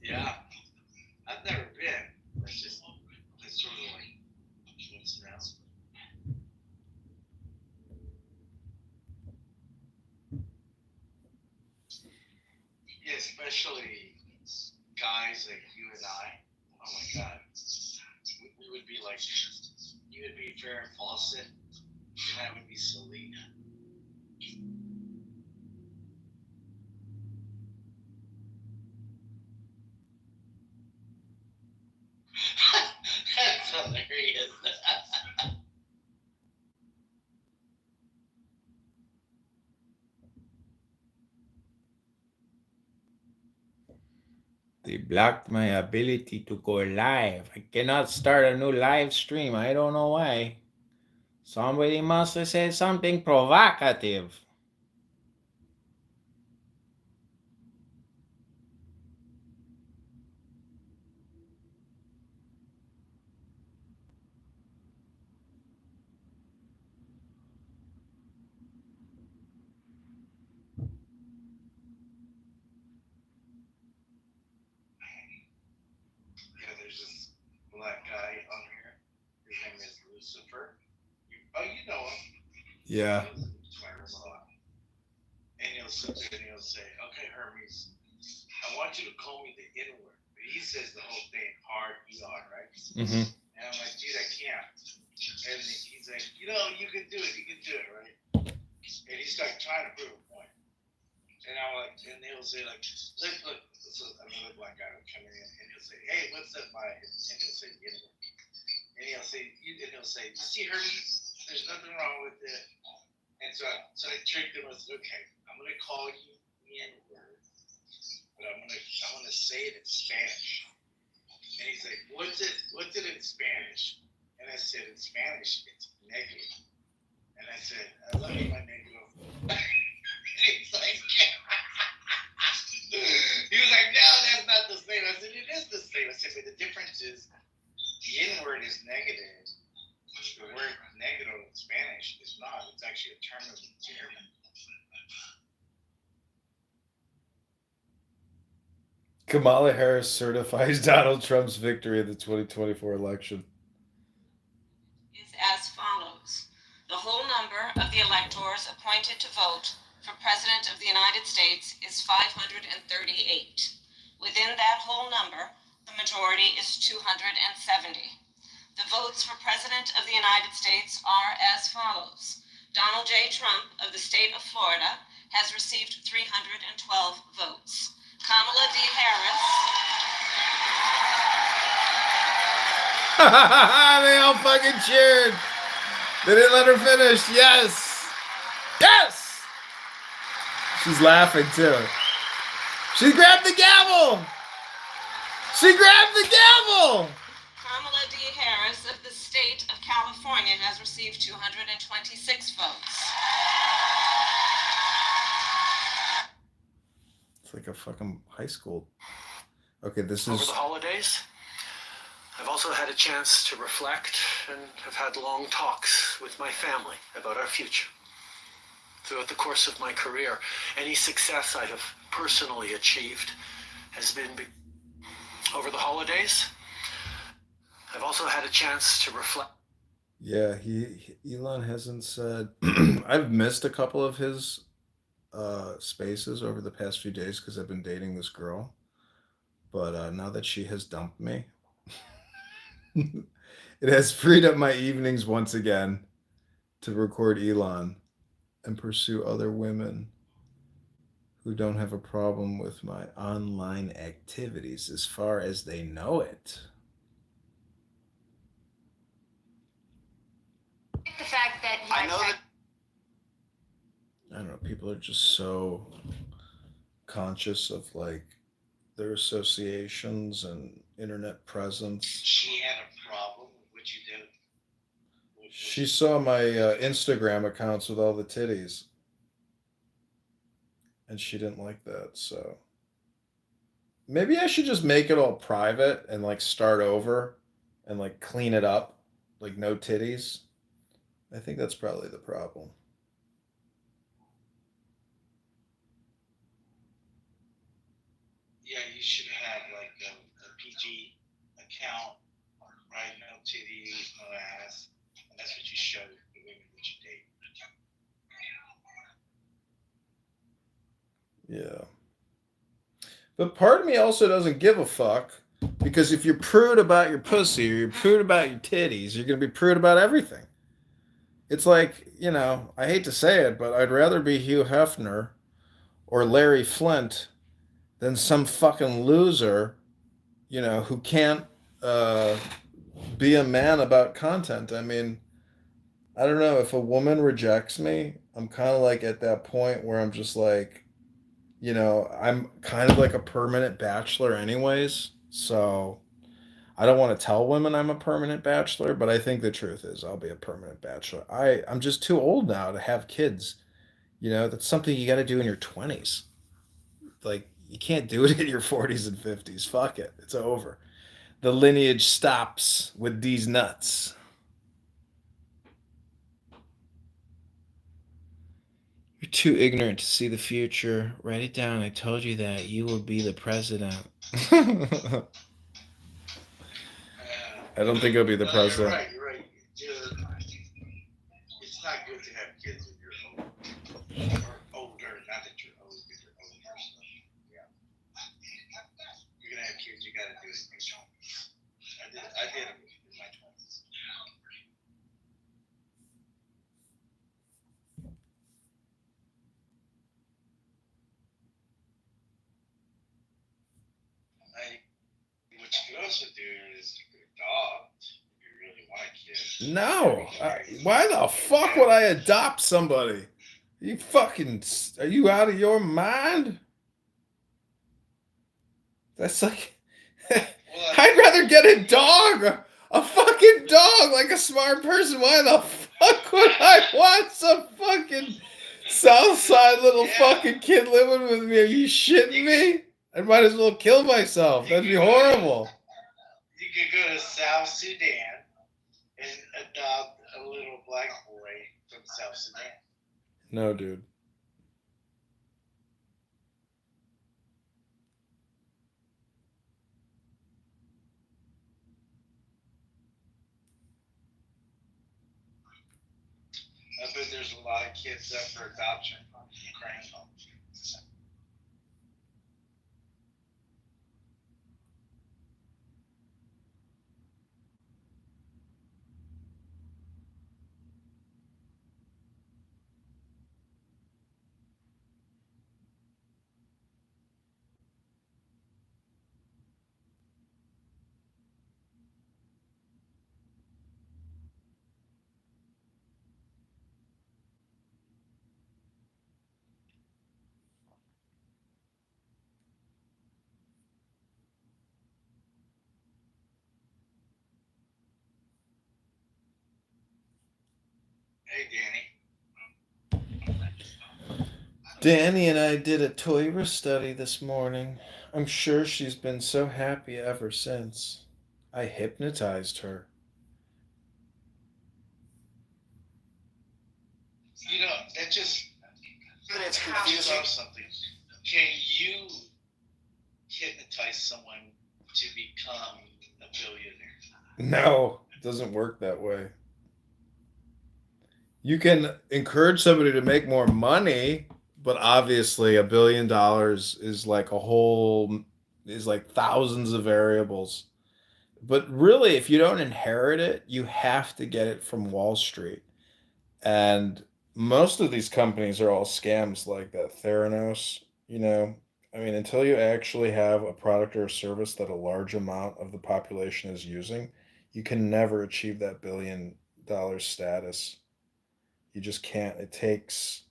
Yeah, I've never been. That's sort of like coincidence. Yeah, especially guys like you and I. Oh my god, we would be like, you would be Farrah Fawcett, and I would be Selena. That's hilarious. They blocked my ability to go live. I cannot start a new live stream. I don't know why. Somebody must have said something provocative. Yeah, there's this black guy on here. His name is Lucifer. You know him. Yeah. He's my room a lot. And he'll sit there and he'll say, "Okay, Hermes, I want you to call me the N word." But he says the whole thing hard ER, right? Mm-hmm. And I'm like, "Dude, I can't." And he's like, "You can do it. You can do it, right?" And he's like trying to prove a point. And I'm like, and he'll say like, look, so another black guy will come in and he'll say, "Hey, what's up, my?" And he'll say, "N word." And he'll say, "You see, Hermes, there's nothing wrong with it." And so I tricked him. I said, "Okay, I'm gonna call you the N-word, but I'm gonna say it in Spanish. And he's like, what's it in Spanish? And I said, in Spanish, it's negative. And I said, I love you, my negro. He's like, he was like, no, that's not the same. I said, it is the same. I said, but the difference is the N-word is negative. The word negro in Spanish is not. It's actually a term of endearment. Kamala Harris certifies Donald Trump's victory in the 2024 election. Is as follows. The whole number of the electors appointed to vote for President of the United States is 538. Within that whole number, the majority is 270. The votes for President of the United States are as follows. Donald J. Trump of the state of Florida has received 312 votes. Kamala D. Harris. They all fucking cheered. They didn't let her finish. Yes. Yes. She's laughing too. She grabbed the gavel. She grabbed the gavel. Kamala D. Harris of the state of California has received 226 votes. It's like a fucking high school. Okay, this Over is... the holidays, I've also had a chance to reflect and have had long talks with my family about our future. Throughout the course of my career, any success I have personally achieved has been over the holidays. I've also had a chance to reflect. Yeah, Elon hasn't said... I've missed a couple of his spaces over the past few days because I've been dating this girl. But now that she has dumped me, it has freed up my evenings once again to record Elon and pursue other women who don't have a problem with my online activities as far as they know it. The fact that I know that. I don't know, people are just so conscious of like their associations and internet presence. She had a problem with what you did. She saw my Instagram accounts with all the titties. And she didn't like that, so maybe I should just make it all private and like start over and like clean it up, like no titties. I think that's probably the problem. Yeah, you should have like a PG account, right? No titties, no ass. And that's what you show the women that you date. Yeah. But part of me also doesn't give a fuck because if you're prude about your pussy or you're prude about your titties, you're going to be prude about everything. It's like, you know, I hate to say it, but I'd rather be Hugh Hefner or Larry Flint than some fucking loser, you know, who can't be a man about content. I mean, I don't know. If a woman rejects me, I'm kind of like at that point where I'm just like, you know, I'm kind of like a permanent bachelor anyways. So I don't want to tell women I'm a permanent bachelor, but I think the truth is I'll be a permanent bachelor. I'm just too old now to have kids. You know, that's something you got to do in your 20s. Like, you can't do it in your 40s and 50s. Fuck it. It's over. The lineage stops with these nuts. You're too ignorant to see the future. Write it down. I told you that. You will be the president. I don't think I'll be the president. You're right. It's not good to have kids when you're old. Or older. Not that you're old, but you're older. So, yeah. You're going to have kids, you got to do it. I did it in my 20s. What you could also do is you could adopt if you really want a kid. No. Why the fuck would I adopt somebody? You fucking, are you out of your mind? That's like, I'd rather get a dog, a fucking dog, like a smart person. Why the fuck would I want some fucking Southside little fucking kid living with me? Are you shitting me? I might as well kill myself. That'd be horrible. You could go to South Sudan and adopt a little black boy from South Sudan. No, dude. I bet there's a lot of kids up for adoption from Ukraine. Hey, Danny. Danny and I did a Toyra study this morning. I'm sure she's been so happy ever since. I hypnotized her. You know, that just It's confusing. confusing. Something. Can you hypnotize someone to become a billionaire? No, it doesn't work that way. You can encourage somebody to make more money, but obviously $1 billion is like is like thousands of variables. But really, if you don't inherit it, you have to get it from Wall Street. And most of these companies are all scams like that Theranos, you know. I mean, until you actually have a product or a service that a large amount of the population is using, you can never achieve that $1 billion status. You just can't. It takes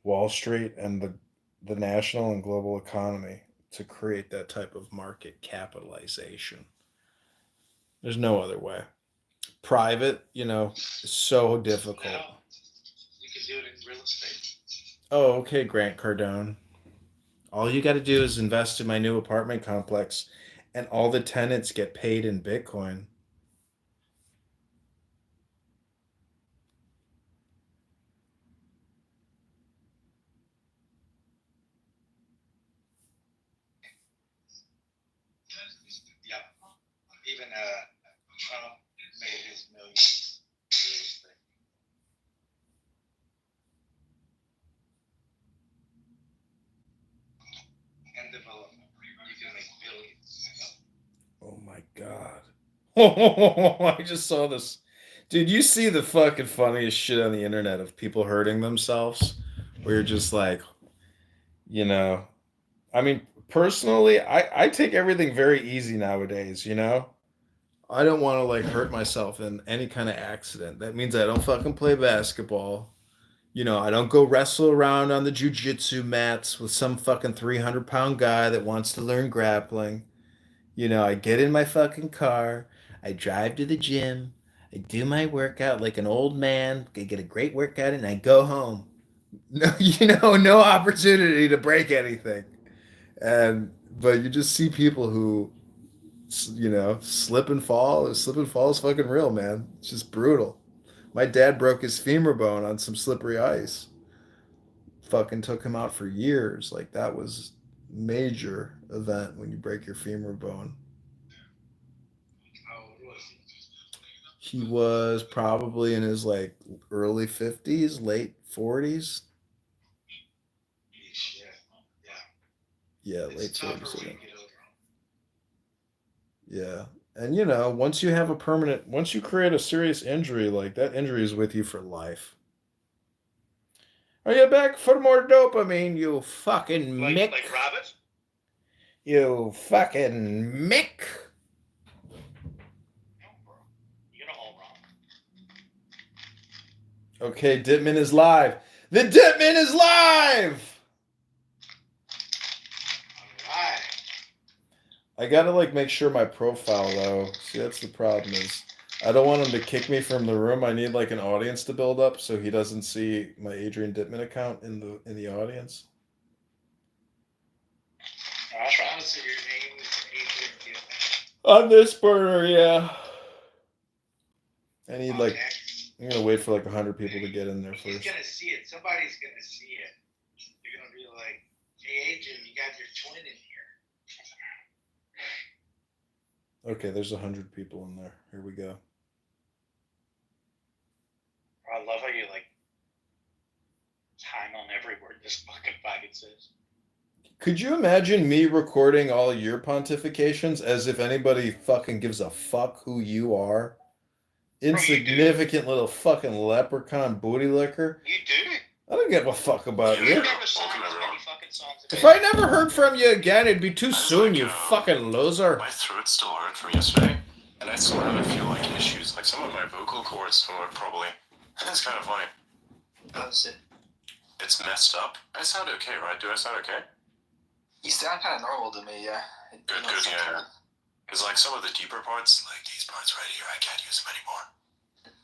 Wall Street and the national and global economy to create that type of market capitalization. There's no other way. Private, is so difficult. Now, you can do it in real estate. Oh, okay, Grant Cardone. All you got to do is invest in my new apartment complex, and all the tenants get paid in Bitcoin. Yeah. Even Trump made his millions in real estate. And development. You can make billions. Oh my god. Oh, I just saw this. Dude, you see the fucking funniest shit on the internet of people hurting themselves? Where you're just like, you know, I mean, personally, I take everything very easy nowadays, you know? I don't want to like hurt myself in any kind of accident. That means I don't fucking play basketball. I don't go wrestle around on the jujitsu mats with some fucking 300-pound guy that wants to learn grappling. I get in my fucking car, I drive to the gym, I do my workout like an old man, I get a great workout, and I go home. No, no opportunity to break anything. But you just see people who, slip and fall. Slip and fall is fucking real, man. It's just brutal. My dad broke his femur bone on some slippery ice. Fucking took him out for years. Like that was major event when you break your femur bone. How old was he? He was probably in his like early 50s, late 40s. Yeah, late It's tougher 40s. when you get over. Yeah. And once you create a serious injury, like that injury is with you for life. Are you back for more dopamine, you fucking Mick? Like rabbit? You fucking Mick. No, bro. You're all wrong. Okay, Dittman is live. The Ditman is live! Alright. I gotta like make sure my profile though. See, that's the problem is I don't want him to kick me from the room. I need like an audience to build up so he doesn't see my Adrian Dittman account in the audience. That's right. Honestly, your name is Adrian Gittman. On this burner, yeah. I need like Okay. I'm gonna wait for like 100 people to get in there He's first. gonna see it. Somebody's gonna see it. You're gonna be like, "Hey, Adrian, you got your twin in here." Okay, there's 100 people in there. Here we go. I love how you like time on every word this fucking faggot says. Could you imagine me recording all your pontifications as if anybody fucking gives a fuck who you are? Insignificant little fucking leprechaun booty licker. You do? I don't give a fuck about You you. never sang as many fucking songs If I never heard from you again, it'd be too soon, you fucking loser. My throat still hurt from yesterday, and I still have a few like issues. Like some of my vocal cords are probably. It's kind of funny. How's it? It's messed up. I sound okay, right? Do I sound okay? You sound kind of normal to me, yeah. Good, good, yeah. Because like some of the deeper parts, like these parts right here, I can't use them anymore.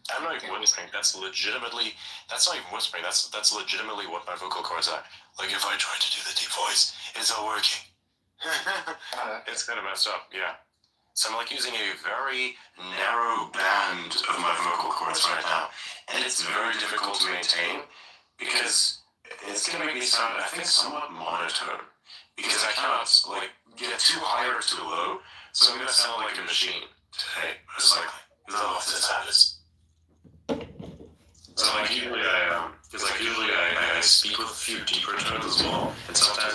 I'm not even whispering. That's not even whispering. That's legitimately what my vocal cords are. Like if I try to do the deep voice, it's not working. It's kind of messed up, yeah. So I'm like using a very narrow band of my vocal cords right now, and it's very difficult to maintain because it's gonna make me sound, I think, somewhat monotone. Because I cannot like get too high or too low, so I'm gonna sound like a machine today, most likely. Because I'll have to sound this. So like usually I speak with a few deeper tones as well, and sometimes